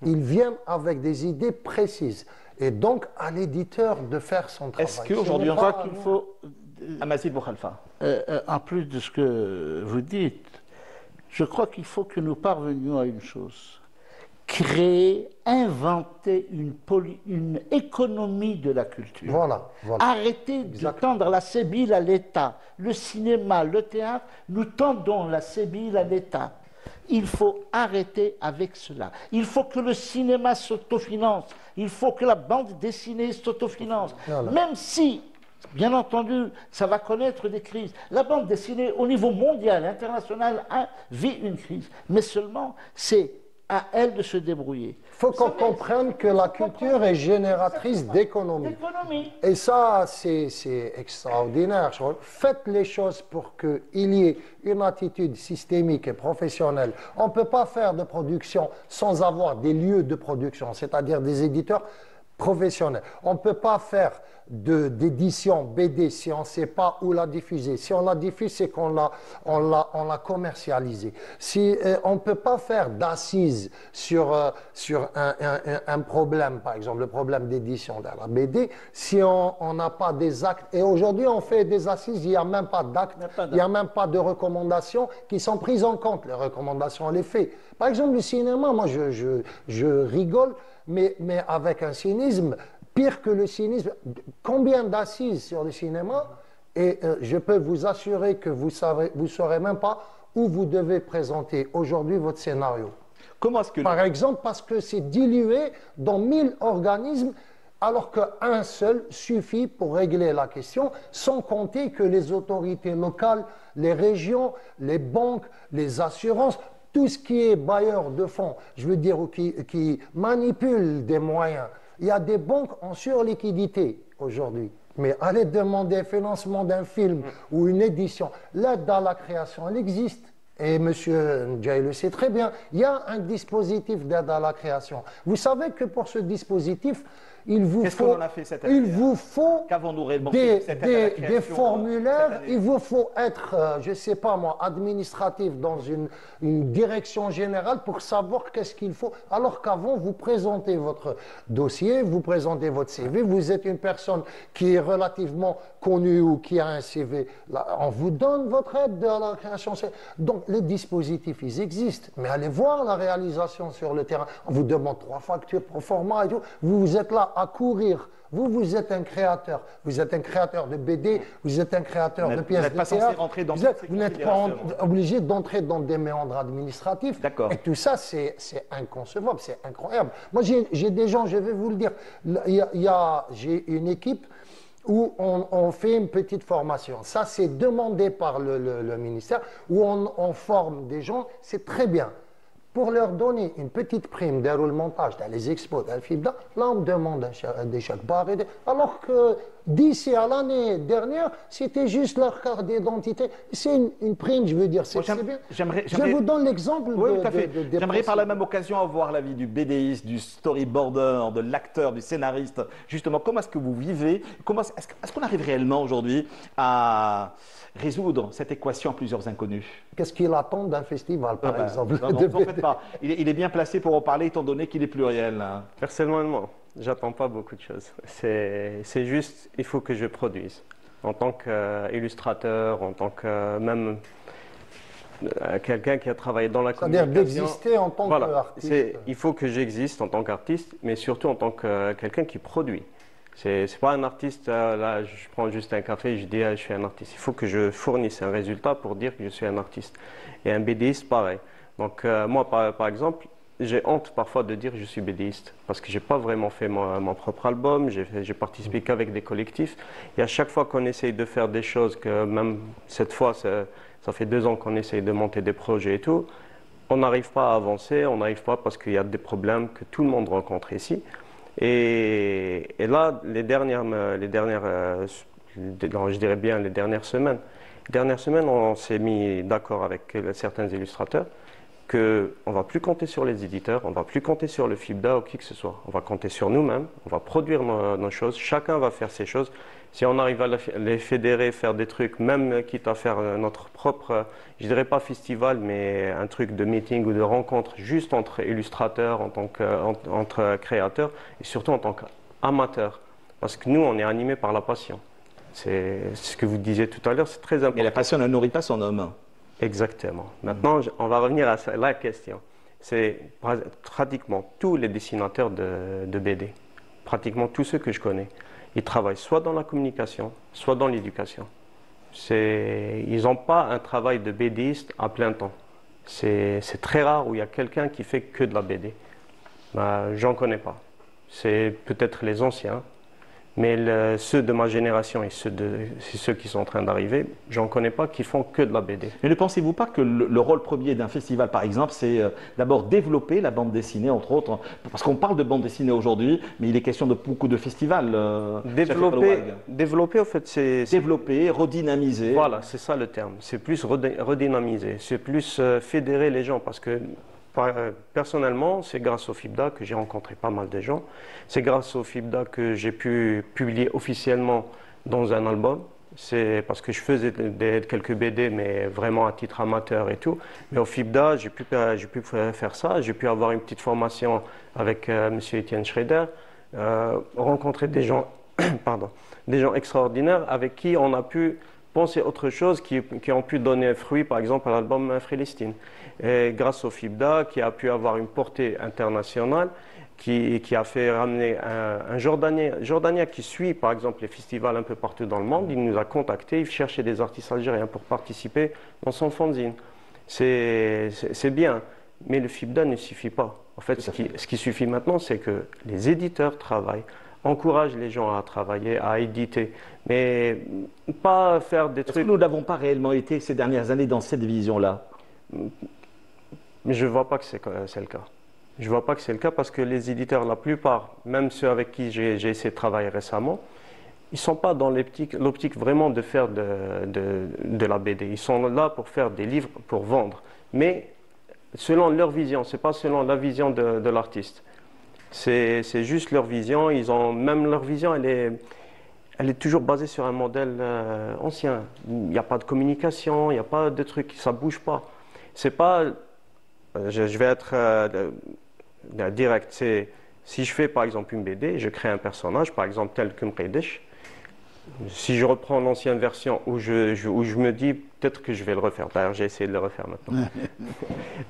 Il vient avec des idées précises. Et donc, à l'éditeur de faire son travail. Est-ce qu'aujourd'hui, on voit qu'il faut... Amazid Boukhalifa. En plus de ce que vous dites, je crois qu'il faut que nous parvenions à une chose. Créer, inventer une économie de la culture. Voilà. Arrêtez de tendre la sébile à l'État. Le cinéma, le théâtre, nous tendons la sébile à l'État. Il faut arrêter avec cela. Il faut que le cinéma s'autofinance. Il faut que la bande dessinée s'autofinance. Voilà. Même si, bien entendu, ça va connaître des crises. La bande dessinée, au niveau mondial, international, vit une crise. Mais seulement, c'est à elle de se débrouiller. Il faut qu'on comprenne que la culture est génératrice d'économie. Et ça, c'est extraordinaire. Faites les choses pour qu'il y ait une attitude systémique et professionnelle. On ne peut pas faire de production sans avoir des lieux de production, c'est-à-dire des éditeurs professionnels. On ne peut pas faire d'édition BD si on ne sait pas où la diffuser. Si on la diffuse, c'est qu'on l'a commercialisée. Si, on ne peut pas faire d'assises sur un problème, par exemple le problème d'édition de la BD, si on n'a pas des actes. Et aujourd'hui, on fait des assises, il n'y a même pas d'actes, il n'y a même pas de recommandations qui sont prises en compte. Les recommandations, on les fait. Par exemple, le cinéma, moi je rigole, mais avec un cynisme. Pire que le cynisme, combien d'assises sur le cinéma, et je peux vous assurer que vous ne saurez même pas où vous devez présenter aujourd'hui votre scénario. Comment est-ce que... Par exemple, parce que c'est dilué dans 1000 organismes, alors qu'un seul suffit pour régler la question, sans compter que les autorités locales, les régions, les banques, les assurances, tout ce qui est bailleur de fonds, je veux dire, qui manipule des moyens. Il y a des banques en surliquidité aujourd'hui. Mais allez demander le financement d'un film ou une édition. L'aide à la création, elle existe. Et M. Ndiaye le sait très bien. Il y a un dispositif d'aide à la création. Vous savez que pour ce dispositif, il vous faut des formulaires, il vous faut être, je ne sais pas moi, administratif dans une direction générale pour savoir qu'est-ce qu'il faut. Alors qu'avant, vous présentez votre dossier, vous présentez votre CV, vous êtes une personne qui est relativement connue ou qui a un CV, là, on vous donne votre aide à la création. Donc les dispositifs, ils existent, mais allez voir la réalisation sur le terrain. On vous demande 3 factures pro forma et tout. Vous êtes là à courir. Vous êtes un créateur. Vous êtes un créateur de BD, vous êtes un créateur de pièces de théâtre. Vous n'êtes pas obligé d'entrer dans des méandres administratifs. Et tout ça, c'est inconcevable, c'est incroyable. Moi, j'ai des gens, je vais vous le dire, j'ai une équipe où on fait une petite formation. Ça, c'est demandé par le ministère, où on forme des gens, c'est très bien. Pour leur donner une petite prime de montage dans les expos d'Al-Fibda, là on demande des chèques barrés, alors que d'ici à l'année dernière, c'était juste leur carte d'identité. C'est une prime, je veux dire, c'est bien. Je vous donne l'exemple de J'aimerais par la même occasion avoir l'avis du BDiste, du storyboarder, de l'acteur, du scénariste. Justement, comment est-ce que vous vivez? Est-ce qu'on arrive réellement aujourd'hui à résoudre cette équation à plusieurs inconnus? Qu'est-ce qu'il attend d'un festival, par exemple? Non, n'en faites pas. Il est bien placé pour en parler, étant donné qu'il est pluriel. Personnellement, j'attends pas beaucoup de choses. C'est juste, il faut que je produise. En tant qu'illustrateur, en tant que même quelqu'un qui a travaillé dans la communication. C'est-à-dire d'exister en tant qu'artiste. Il faut que j'existe en tant qu'artiste, mais surtout en tant que quelqu'un qui produit. C'est pas un artiste, là je prends juste un café et je dis je suis un artiste. Il faut que je fournisse un résultat pour dire que je suis un artiste. Et un BDiste, pareil. Donc moi par exemple, j'ai honte parfois de dire que je suis BDiste parce que j'ai pas vraiment fait mon propre album, j'ai participé qu'avec des collectifs. Et à chaque fois qu'on essaye de faire des choses, que même cette fois, ça fait 2 ans qu'on essaye de monter des projets et tout, on n'arrive pas à avancer, on n'arrive pas parce qu'il y a des problèmes que tout le monde rencontre ici. Et là, les dernières semaines, on s'est mis d'accord avec certains illustrateurs qu'on ne va plus compter sur les éditeurs, on ne va plus compter sur le FIBDA ou qui que ce soit. On va compter sur nous-mêmes, on va produire nos choses, chacun va faire ses choses. Si on arrive à les fédérer, faire des trucs, même quitte à faire notre propre, je dirais pas festival, mais un truc de meeting ou de rencontre juste entre illustrateurs, entre créateurs et surtout en tant qu'amateurs. Parce que nous, on est animés par la passion. C'est ce que vous disiez tout à l'heure, c'est très important. Et la passion ne nourrit pas son homme. Exactement. Maintenant, on va revenir à la question. C'est pratiquement tous les dessinateurs de BD, pratiquement tous ceux que je connais, ils travaillent soit dans la communication, soit dans l'éducation. Ils n'ont pas un travail de BDiste à plein temps. C'est très rare où il y a quelqu'un qui fait que de la BD. J'en connais pas. C'est peut-être les anciens, mais ceux de ma génération et ceux qui sont en train d'arriver, j'en connais pas qui font que de la BD. Mais ne pensez-vous pas que le rôle premier d'un festival, par exemple, c'est d'abord développer la bande dessinée, entre autres, parce qu'on parle de bande dessinée aujourd'hui, mais il est question de beaucoup de festivals. Développer, en fait, c'est... Développer, redynamiser. Voilà, c'est ça le terme. C'est plus redynamiser, c'est plus fédérer les gens, parce que personnellement, c'est grâce au FIBDA que j'ai rencontré pas mal de gens. C'est grâce au FIBDA que j'ai pu publier officiellement dans un album. C'est parce que je faisais quelques BD, mais vraiment à titre amateur et tout. Mais au FIBDA, j'ai pu faire ça. J'ai pu avoir une petite formation avec M. Étienne Schrader, rencontrer des gens, des gens extraordinaires avec qui on a pu penser autre chose, qui ont pu donner fruit, par exemple, à l'album Frélestine. Et grâce au FIBDA, qui a pu avoir une portée internationale, qui a fait ramener un Jordanien qui suit, par exemple, les festivals un peu partout dans le monde. Il nous a contactés, il cherchait des artistes algériens pour participer dans son fanzine. C'est bien, mais le FIBDA ne suffit pas. En fait, ce qui suffit maintenant, c'est que les éditeurs travaillent, encouragent les gens à travailler, à éditer, mais pas faire des trucs... Est-ce que nous n'avons pas réellement été ces dernières années dans cette division-là? Mais je ne vois pas que c'est le cas. Je ne vois pas que c'est le cas parce que les éditeurs, la plupart, même ceux avec qui j'ai essayé de travailler récemment, ils ne sont pas dans l'optique vraiment de faire de la BD. Ils sont là pour faire des livres, pour vendre. Mais selon leur vision, ce n'est pas selon la vision de l'artiste. C'est juste leur vision. Même leur vision, elle est toujours basée sur un modèle ancien. Il n'y a pas de communication, il n'y a pas de trucs, ça ne bouge pas. C'est pas... Je vais être direct. Si je fais par exemple une BD, je crée un personnage, par exemple tel que Mqaydesh. Si je reprends l'ancienne version où je me dis peut-être que je vais le refaire. D'ailleurs, j'ai essayé de le refaire maintenant.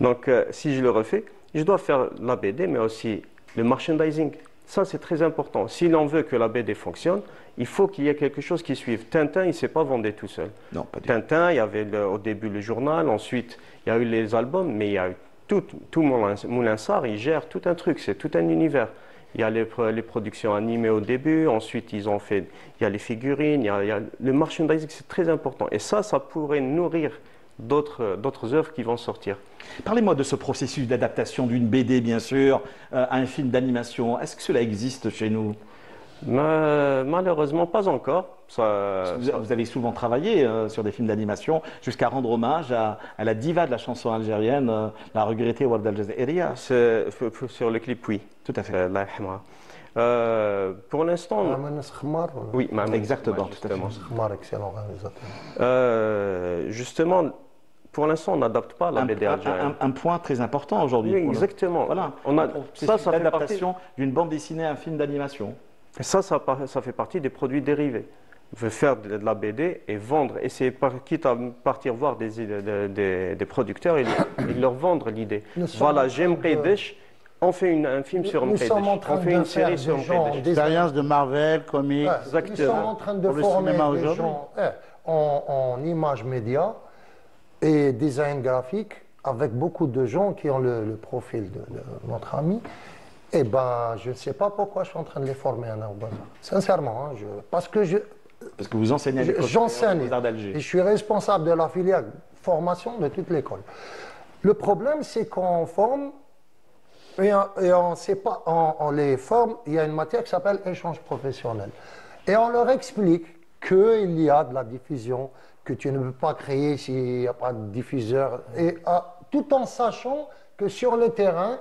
Donc, si je le refais, je dois faire la BD, mais aussi le merchandising. Ça, c'est très important. Si l'on veut que la BD fonctionne, il faut qu'il y ait quelque chose qui suive. Tintin, il ne s'est pas vendu tout seul. Non, pas du Tintin, il y avait au début le journal, ensuite il y a eu les albums, mais il y a eu tout Moulin Sarr, il gère tout un truc, c'est tout un univers. Il y a les productions animées au début, ensuite il y a les figurines, le merchandising, c'est très important. Et ça pourrait nourrir d'autres œuvres qui vont sortir. Parlez-moi de ce processus d'adaptation d'une BD, bien sûr, à un film d'animation. Est-ce que cela existe chez nous? Malheureusement, pas encore. Vous avez souvent travaillé sur des films d'animation jusqu'à rendre hommage à la diva de la chanson algérienne, la regrettée Warda El Jazaïria. Sur le clip, oui. Tout à fait. Pour l'instant, oui, exactement. Excellent réalisateur. Justement, pour l'instant, on n'adapte pas la BD algérienne. Un point très important aujourd'hui. Oui, exactement. Voilà. C'est l'adaptation d'une bande dessinée à un film d'animation. Ça fait partie des produits dérivés. Faire de la BD et vendre, essayer quitte à partir voir des producteurs et leur vendre l'idée. Voilà, j'aime Mqeidech, on fait un film sur Mqeidech, on fait une série sur Mqeidech. Expérience de Marvel, comics. Exactement. Nous sommes en train de former des gens en images médias et design graphique avec beaucoup de gens qui ont le profil de notre ami. Eh bien, je ne sais pas pourquoi je suis en train de les former à Naoubaza. Sincèrement, parce que vous enseignez à l'école j'enseigne et je suis responsable de la filière formation de toute l'école. Le problème, c'est qu'on forme et on ne sait pas, on les forme, il y a une matière qui s'appelle échange professionnel. Et on leur explique qu'il y a de la diffusion, que tu ne peux pas créer s'il n'y a pas de diffuseur, et tout en sachant que sur le terrain,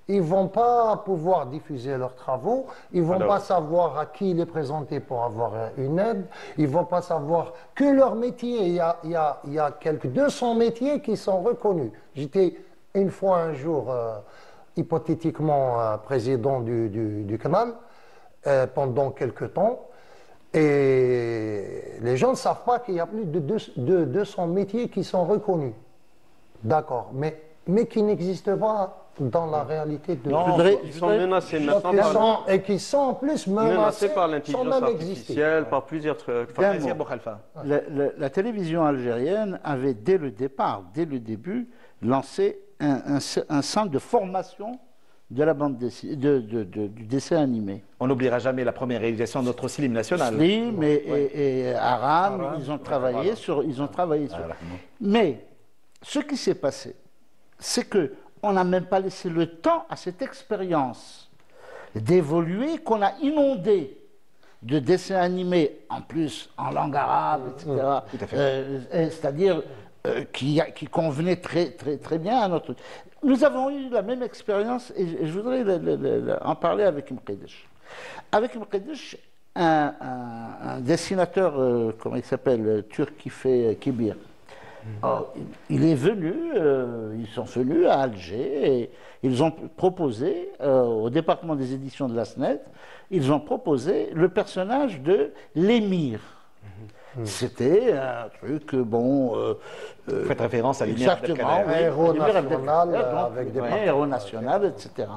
ils ne vont pas pouvoir diffuser leurs travaux, ils ne vont pas savoir à qui les présenter pour avoir une aide, ils ne vont pas savoir que leur métier, il y a quelques 200 métiers qui sont reconnus. J'étais une fois un jour, hypothétiquement, président du canal pendant quelques temps, et les gens ne savent pas qu'il y a plus de 200 métiers qui sont reconnus. D'accord, mais qui n'existent pas dans la réalité de ils sont menacés maintenant et qui sont en plus menacés par l'intelligence artificielle, par plusieurs trucs. La télévision algérienne avait dès le début, lancé un centre de formation de la bande du dessin animé. On n'oubliera jamais la première réalisation de notre cinéma national. Slim et Aram, ils ont travaillé sur. Mais ce qui s'est passé, c'est que on n'a même pas laissé le temps à cette expérience d'évoluer, qu'on a inondé de dessins animés, en plus en langue arabe, etc. C'est-à-dire qui convenaient très bien à notre... Nous avons eu la même expérience, et je voudrais en parler avec Mqeidech. Avec Mqeidech, un dessinateur, comment il s'appelle, turc qui fait Kibir. Il est venu, ils sont venus à Alger et ils ont proposé au département des éditions de la SNED, ils ont proposé le personnage de l'émir. C'était un truc, bon... Vous faites référence à l'émir exactement, oui, héros national, etc.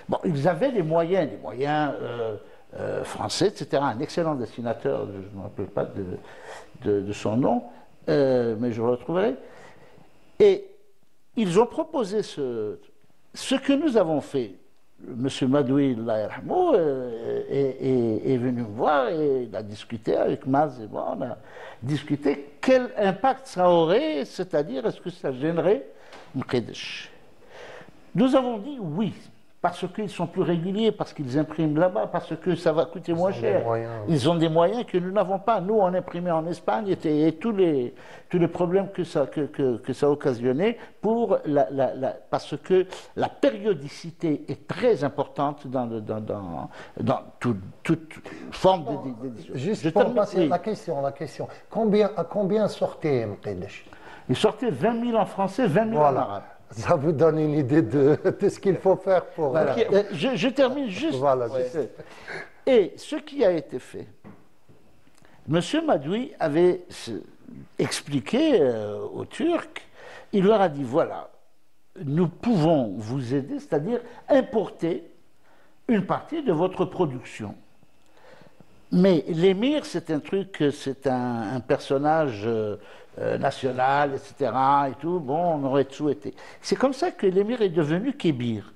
Bon, ils avaient des moyens français, etc. Un excellent dessinateur, je ne me rappelle pas de son nom, mais je le retrouverai. Et ils ont proposé ce que nous avons fait. M. Madoui est venu me voir et il a discuté avec Maz et moi. On a discuté quel impact ça aurait, c'est-à-dire est-ce que ça gênerait Mqeidech. Nous avons dit oui, parce qu'ils sont plus réguliers, parce qu'ils impriment là-bas, parce que ça va coûter moins cher. Ils ont des moyens que nous n'avons pas. Nous, on imprimait en Espagne et tous les problèmes que ça occasionnait parce que la périodicité est très importante dans toute forme d'édition. Juste pour passer la question. Combien sortait Mqeidech? Il sortait 20 000 en français, 20 000 en arabe. Ça vous donne une idée de ce qu'il faut faire pour... Voilà. Je termine juste. Voilà, et ce qui a été fait, M. Madoui avait expliqué aux Turcs, il leur a dit, voilà, nous pouvons vous aider, c'est-à-dire importer une partie de votre production. Mais l'émir, c'est un truc, c'est un personnage... national, etc. et tout, bon, on aurait souhaité. C'est comme ça que l'émir est devenu Kébir.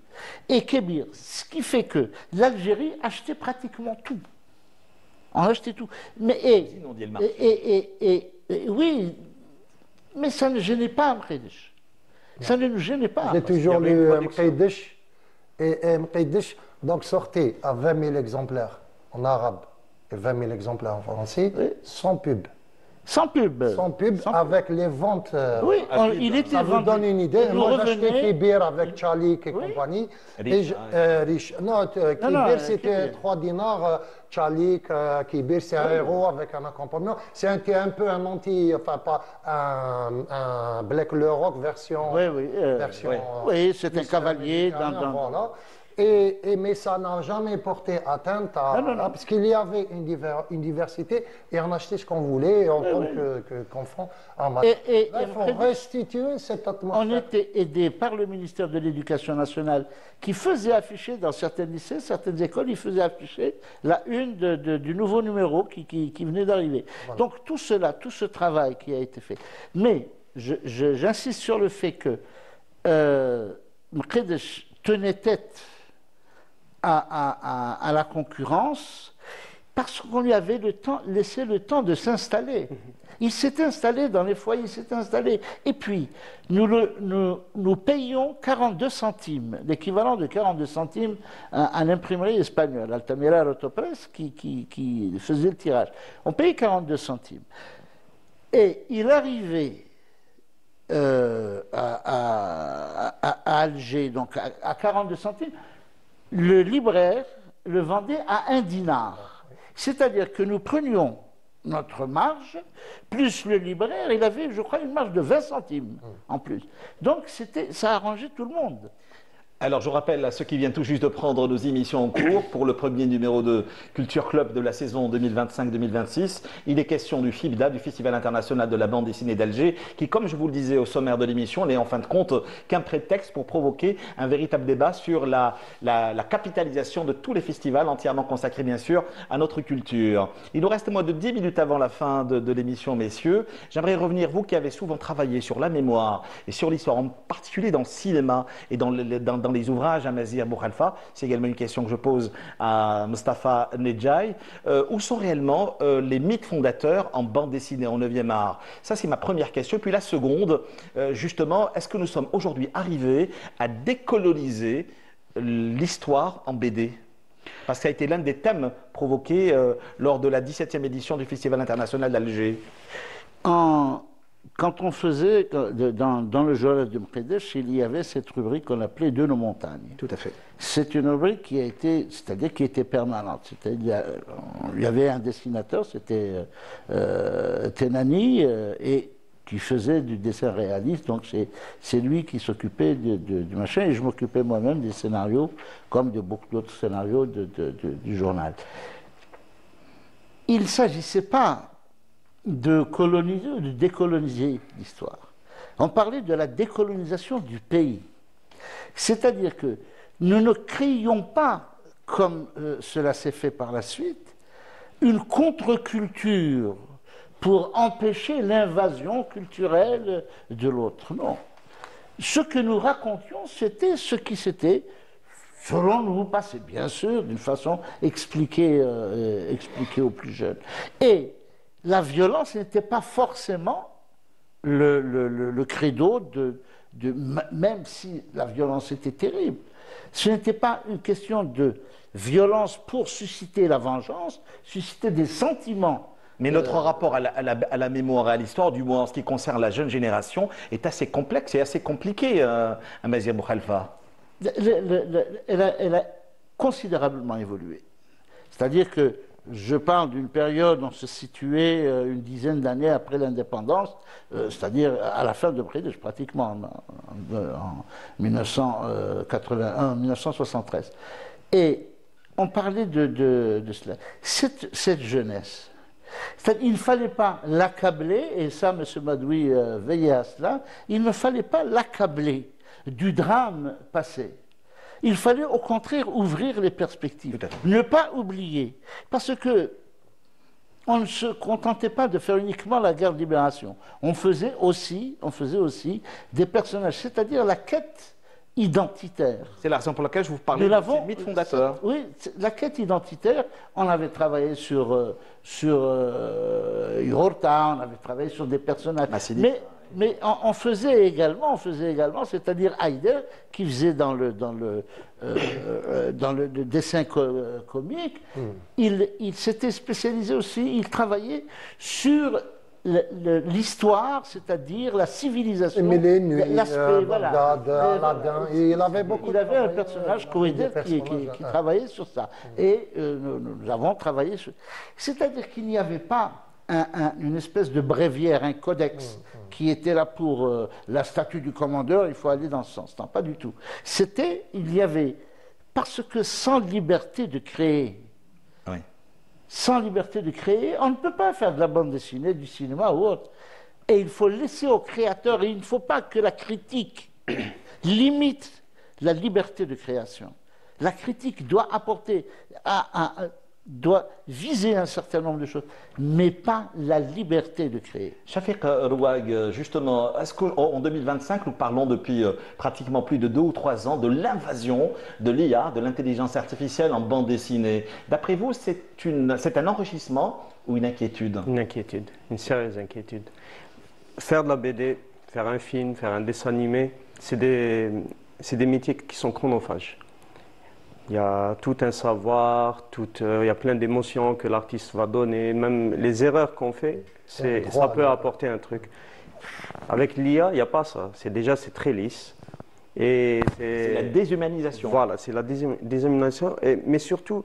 et Kébir. Ce qui fait que l'Algérie achetait pratiquement tout. On achetait tout. Mais, oui, mais ça ne gênait pas Mkhidish. Ça ne nous gênait pas. J'ai toujours lu Mkhidish, et Mkhidish donc sortait à 20 000 exemplaires en arabe et 20 000 exemplaires en français, sans pub. Sans pub. Sans pub, avec les ventes. Oui, il était ça vous vendu. donne une idée. Moi, j'achetais Kibir avec Chalik et compagnie. Riche. Non, Kibir, c'était 3 dinars. Chalik, Kibir, c'est un héros avec un accompagnement. C'était un peu un enfin, pas un Black Le Rock version. Oui, c'est un cavalier. Voilà. Mais ça n'a jamais porté atteinte à... Parce qu'il y avait une diversité et on achetait ce qu'on voulait en tant qu'enfant en matière. Il faut restituer cette atmosphère. On était aidé par le ministère de l'Éducation nationale qui faisait afficher dans certains lycées, certaines écoles, il faisait afficher la une du nouveau numéro qui venait d'arriver. Voilà. Donc tout cela, tout ce travail qui a été fait. Mais j'insiste sur le fait que Mkhidish tenait tête à la concurrence parce qu'on lui avait laissé le temps de s'installer. Il s'est installé dans les foyers, il s'est installé. Et puis, nous payions 42 centimes, l'équivalent de 42 centimes à l'imprimerie espagnole, Altamira Autopress, qui faisait le tirage. On payait 42 centimes. Et il arrivait à Alger, donc à 42 centimes, le libraire le vendait à 1 dinar. C'est-à-dire que nous prenions notre marge, plus le libraire, il avait, je crois, une marge de 20 centimes en plus. Donc ça arrangeait tout le monde. Alors, je rappelle à ceux qui viennent tout juste de prendre nos émissions en cours pour le premier numéro de Culture Club de la saison 2025-2026. Il est question du FIBDA, du Festival international de la bande dessinée d'Alger, qui, comme je vous le disais au sommaire de l'émission, n'est en fin de compte qu'un prétexte pour provoquer un véritable débat sur la capitalisation de tous les festivals, entièrement consacrés, bien sûr, à notre culture. Il nous reste moins de 10 minutes avant la fin de l'émission, messieurs. J'aimerais revenir, vous qui avez souvent travaillé sur la mémoire et sur l'histoire, en particulier dans le cinéma et dans les ouvrages à Mazir Bouhalfa, c'est également une question que je pose à Mostafa Nedjaï. Où sont réellement les mythes fondateurs en bande dessinée, en 9e art? Ça, c'est ma première question. Puis la seconde, justement, est-ce que nous sommes aujourd'hui arrivés à décoloniser l'histoire en BD? Parce que ça a été l'un des thèmes provoqués lors de la 17e édition du Festival international d'Alger. Quand on faisait, dans le journal de Mkhidish, il y avait cette rubrique qu'on appelait De nos montagnes. Tout à fait. C'est une rubrique qui a été, c'est-à-dire qui était permanente. Il y avait un dessinateur, c'était Tenani, et qui faisait du dessin réaliste, donc c'est lui qui s'occupait du machin, et je m'occupais moi-même des scénarios, comme de beaucoup d'autres scénarios du journal. Il ne s'agissait pas de coloniser ou de décoloniser l'histoire. On parlait de la décolonisation du pays. C'est-à-dire que nous ne créions pas, comme cela s'est fait par la suite, une contre-culture pour empêcher l'invasion culturelle de l'autre. Non. Ce que nous racontions, c'était ce qui s'était, selon nous, passé, bien sûr, d'une façon expliquée aux plus jeunes. Et la violence n'était pas forcément le credo même si la violence était terrible. Ce n'était pas une question de violence pour susciter la vengeance, susciter des sentiments. Mais notre rapport à la mémoire et à l'histoire, du moins en ce qui concerne la jeune génération, est assez complexe et assez compliqué, Mazir Bouhalfa. Elle a considérablement évolué. C'est-à-dire que je parle d'une période où on se situait une dizaine d'années après l'indépendance, c'est-à-dire à la fin de Mkhidish, pratiquement en 1973. Et on parlait de cela. Cette jeunesse, il ne fallait pas l'accabler, et ça, M. Madoui veillait à cela, il ne fallait pas l'accabler du drame passé. Il fallait au contraire ouvrir les perspectives, ne pas oublier, parce que on ne se contentait pas de faire uniquement la guerre de libération. On faisait aussi des personnages, c'est-à-dire la quête identitaire. C'est la raison pour laquelle je vous parlais du mythe fondateur. Oui, la quête identitaire, on avait travaillé sur Horta, on avait travaillé sur des personnages. Mais on faisait également, c'est-à-dire Heider, qui faisait dans le dessin comique, il s'était spécialisé aussi, il travaillait sur l'histoire, c'est-à-dire la civilisation, l'aspect, voilà. Aladdin, il avait un personnage, Coïder, qui travaillait sur ça. Et nous avons travaillé sur... C'est-à-dire qu'il n'y avait pas une espèce de bréviaire, un codex qui était là pour la statue du commandeur, il faut aller dans ce sens. Non, pas du tout. Il y avait, parce que sans liberté de créer, sans liberté de créer, on ne peut pas faire de la bande dessinée, du cinéma ou autre. Et il faut laisser au créateur, et il ne faut pas que la critique limite la liberté de création. La critique doit apporter, doit viser un certain nombre de choses, mais pas la liberté de créer. Shafiq Rouag, justement, est-ce qu'en 2025, nous parlons depuis pratiquement plus de 2 ou 3 ans de l'invasion de l'IA, de l'intelligence artificielle en bande dessinée. D'après vous, c'est un enrichissement ou une inquiétude? Une inquiétude, une sérieuse inquiétude. Faire de la BD, faire un film, faire un dessin animé, c'est des métiers qui sont chronophages. Il y a tout un savoir, il y a plein d'émotions que l'artiste va donner, même les erreurs qu'on fait, ça peut apporter un truc. Avec l'IA, il n'y a pas ça. C'est très lisse. C'est la déshumanisation. Voilà, c'est la déshumanisation. Mais surtout,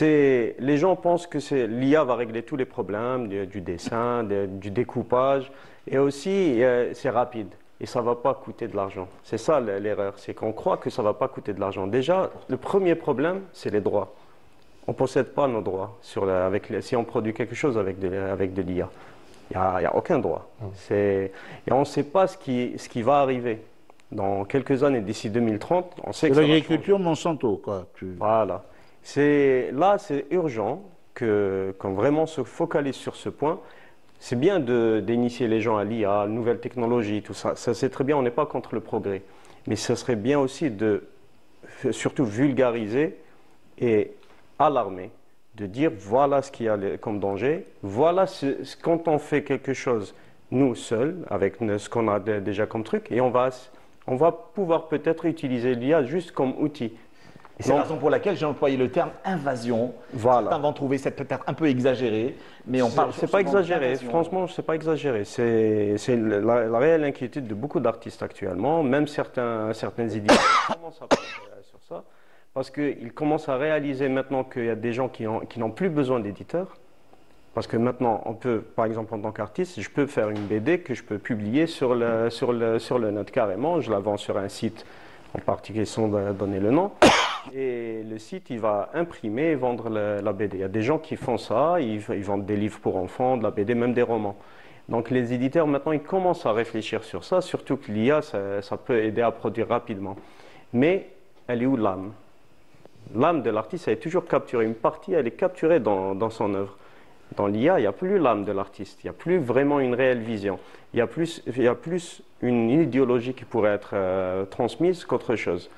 les gens pensent que l'IA va régler tous les problèmes du dessin, du découpage, et aussi c'est rapide. Et ça ne va pas coûter de l'argent. C'est ça l'erreur, c'est qu'on croit que ça ne va pas coûter de l'argent. Déjà, le premier problème, c'est les droits. On ne possède pas nos droits si on produit quelque chose avec de l'IA. Il n'y a aucun droit. Et on ne sait pas ce qui va arriver. Dans quelques années, d'ici 2030, on sait que l'agriculture Monsanto, quoi. Voilà. Là, c'est urgent qu'on vraiment se focalise sur ce point. C'est bien d'initier les gens à l'IA, à la nouvelle technologie, tout ça. Ça, c'est très bien, on n'est pas contre le progrès. Mais ce serait bien aussi de surtout vulgariser et alarmer, de dire voilà ce qu'il y a comme danger, voilà quand on fait quelque chose, nous seuls, avec ce qu'on a déjà comme truc, et on va pouvoir peut-être utiliser l'IA juste comme outil. C'est la raison pour laquelle j'ai employé le terme invasion. Voilà. Certains vont trouver ça peut-être un peu exagéré, mais on parle. C'est pas exagéré. Franchement, c'est pas exagéré. C'est la réelle inquiétude de beaucoup d'artistes actuellement. Même certains éditeurs commencent à penser sur ça, parce qu'ils commencent à réaliser maintenant qu'il y a des gens qui n'ont plus besoin d'éditeurs. Parce que maintenant, on peut, par exemple, en tant qu'artiste, je peux faire une BD que je peux publier sur le net carrément. Je la vends sur un site en particulier sans donner le nom. Et le site, il va imprimer et vendre la BD. Il y a des gens qui font ça, ils vendent des livres pour enfants, de la BD, même des romans. Donc les éditeurs, maintenant, ils commencent à réfléchir sur ça, surtout que l'IA, ça peut aider à produire rapidement. Mais elle est où l'âme? L'âme de l'artiste, elle est toujours capturée. Une partie, elle est capturée dans son œuvre. Dans l'IA, il n'y a plus l'âme de l'artiste, il n'y a plus vraiment une réelle vision. Il y a plus une idéologie qui pourrait être transmise qu'autre chose.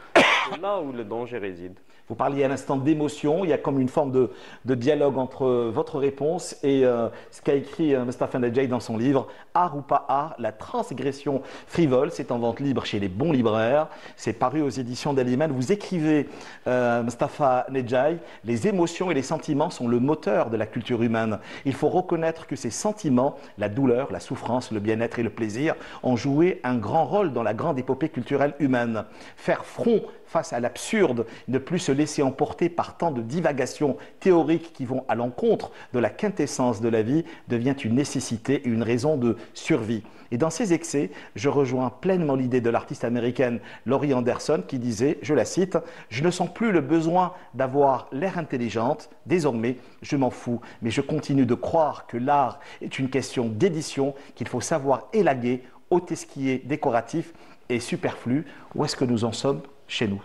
C'est là où le danger réside. Vous parliez à l'instant d'émotion, il y a comme une forme de dialogue entre votre réponse et ce qu'a écrit Mostafa Nedjaï dans son livre « Art ou pas art, la transgression frivole ». C'est en vente libre chez les bons libraires, c'est paru aux éditions d'Aliman. Vous écrivez, Mostafa Nedjaï, « Les émotions et les sentiments sont le moteur de la culture humaine. Il faut reconnaître que ces sentiments, la douleur, la souffrance, le bien-être et le plaisir, ont joué un grand rôle dans la grande épopée culturelle humaine. Faire front face à l'absurde, ne plus se laisser emporter par tant de divagations théoriques qui vont à l'encontre de la quintessence de la vie, devient une nécessité et une raison de survie. Et dans ces excès, je rejoins pleinement l'idée de l'artiste américaine Laurie Anderson qui disait, je la cite, « Je ne sens plus le besoin d'avoir l'air intelligente, désormais je m'en fous, mais je continue de croire que l'art est une question d'édition, qu'il faut savoir élaguer, ôter ce qui est décoratif et superflu. » Où est-ce que nous en sommes chez nous?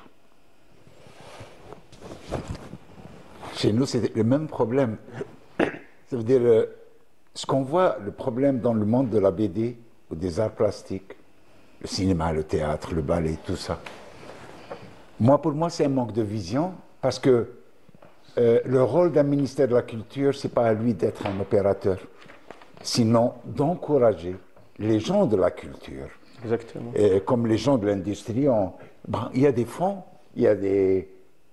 Chez nous, c'est le même problème. Ça veut dire, ce qu'on voit, le problème dans le monde de la BD ou des arts plastiques, le cinéma, le théâtre, le ballet, tout ça, Pour moi, c'est un manque de vision, parce que le rôle d'un ministère de la Culture, ce n'est pas à lui d'être un opérateur, sinon d'encourager les gens de la culture. Exactement. Et comme les gens de l'industrie, il y a des fonds,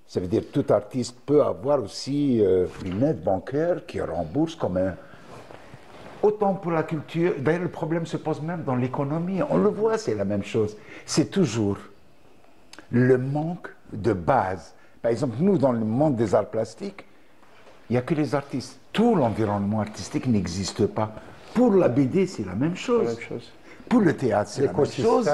ça veut dire tout artiste peut avoir aussi une aide bancaire qui rembourse comme un... Autant pour la culture, d'ailleurs le problème se pose même dans l'économie, on le voit, c'est la même chose. C'est toujours le manque de base. Par exemple, nous, dans le monde des arts plastiques, il n'y a que les artistes. Tout l'environnement artistique n'existe pas. Pour la BD, c'est la même chose. La même chose. Pour le théâtre, c'est la même chose.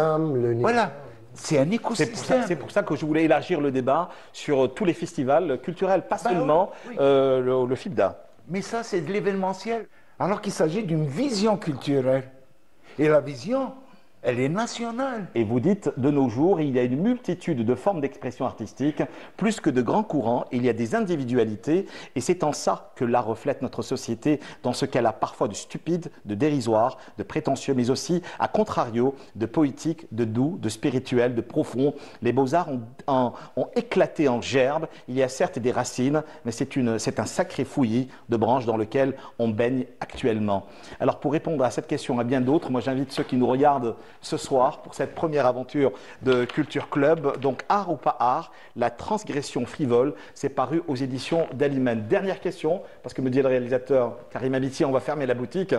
Voilà, c'est un écosystème. C'est pour ça que je voulais élargir le débat sur tous les festivals culturels, pas seulement le FIBDA. Mais ça, c'est de l'événementiel. Alors qu'il s'agit d'une vision culturelle. Et la vision, elle est nationale. Et vous dites, de nos jours, il y a une multitude de formes d'expression artistique, plus que de grands courants, il y a des individualités, et c'est en ça que l'art reflète notre société, dans ce qu'elle a parfois de stupide, de dérisoire, de prétentieux, mais aussi, à contrario, de poétique, de doux, de spirituel, de profond. Les beaux-arts ont éclaté en gerbe, il y a certes des racines, mais c'est un sacré fouillis de branches dans lequel on baigne actuellement. Alors pour répondre à cette question, à bien d'autres, moi j'invite ceux qui nous regardent ce soir pour cette première aventure de Culture Club. Donc art ou pas art, la transgression frivole, c'est paru aux éditions Dallimène. Dernière question, parce que me dit le réalisateur Karim Abiti, on va fermer la boutique.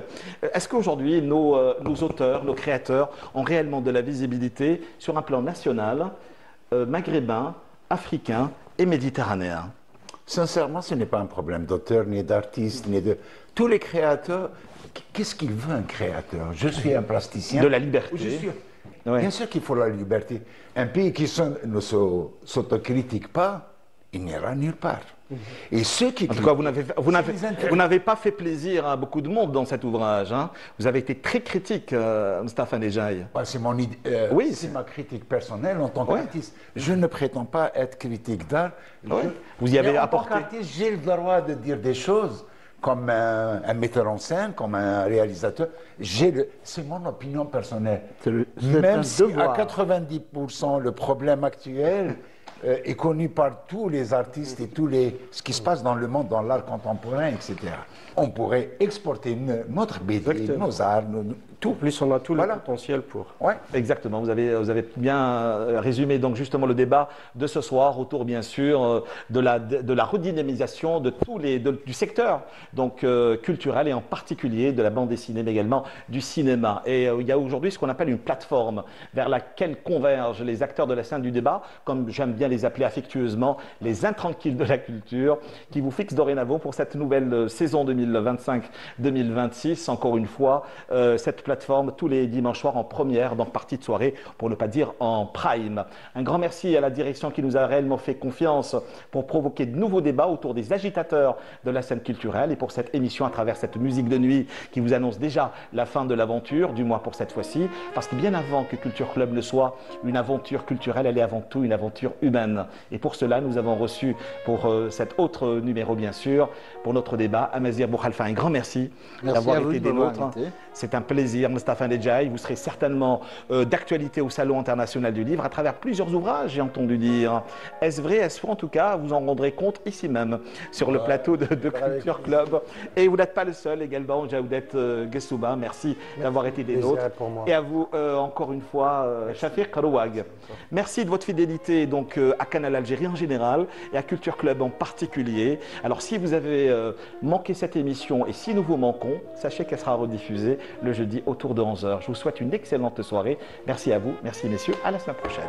Est-ce qu'aujourd'hui nos auteurs, nos créateurs ont réellement de la visibilité sur un plan national, maghrébin, africain et méditerranéen? Sincèrement, ce n'est pas un problème d'auteur, ni d'artiste, ni de... Tous les créateurs, qu'est-ce qu'il veut un créateur? Je suis un plasticien. De la liberté. Ouais. Bien sûr qu'il faut la liberté. Un pays qui ne s'autocritique pas, il n'ira nulle part. Et ceux qui... En tout cas, vous n'avez pas fait plaisir à beaucoup de monde dans cet ouvrage. Hein. Vous avez été très critique, Mustapha Ndjaye. C'est ma critique personnelle en tant qu'artiste. Je ne prétends pas être critique d'art. Vous y avez apporté. En tant qu'artiste, j'ai le droit de dire des choses comme un metteur en scène, comme un réalisateur. C'est mon opinion personnelle. Même si à 90% le problème actuel est connu par tous les artistes et ce qui se passe dans le monde, dans l'art contemporain, etc. On pourrait exporter notre BD, nos arts, tout. En plus, on a tout le potentiel pour. Oui, exactement. Vous avez bien résumé donc justement le débat de ce soir autour, bien sûr, de la redynamisation de du secteur donc culturel et en particulier de la bande dessinée, mais également du cinéma. Et il y a aujourd'hui ce qu'on appelle une plateforme vers laquelle convergent les acteurs de la scène du débat, comme j'aime bien les appeler affectueusement, les intranquilles de la culture, qui vous fixent dorénavant pour cette nouvelle saison 2025-2026. Encore une fois, cette plateforme tous les dimanches soirs en première, dans partie de soirée, pour ne pas dire en prime. Un grand merci à la direction qui nous a réellement fait confiance pour provoquer de nouveaux débats autour des agitateurs de la scène culturelle et pour cette émission à travers cette musique de nuit qui vous annonce déjà la fin de l'aventure, du moins pour cette fois-ci, parce que bien avant que Culture Club ne soit une aventure culturelle, elle est avant tout une aventure humaine. Et pour cela, nous avons reçu pour cet autre numéro, bien sûr, pour notre débat, Amazir Bouhalfa. Un grand merci d'avoir été des nôtres. C'est un plaisir, Mustapha Ndjaye. Vous serez certainement d'actualité au Salon international du livre à travers plusieurs ouvrages, j'ai entendu dire. Est-ce vrai? Est-ce faux? En tout cas, vous en rendrez compte ici même, sur le plateau de Culture Club. Et vous n'êtes pas le seul également, Jaoudet Gessouba. Merci d'avoir été des nôtres. Et à vous, encore une fois, Shafiq Rouag. Merci de votre fidélité donc, à Canal Algérie en général et à Culture Club en particulier. Alors, si vous avez manqué cette émission et si nous vous manquons, sachez qu'elle sera rediffusée le jeudi autour de 11h. Je vous souhaite une excellente soirée. Merci à vous, merci messieurs, à la semaine prochaine.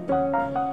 Merci.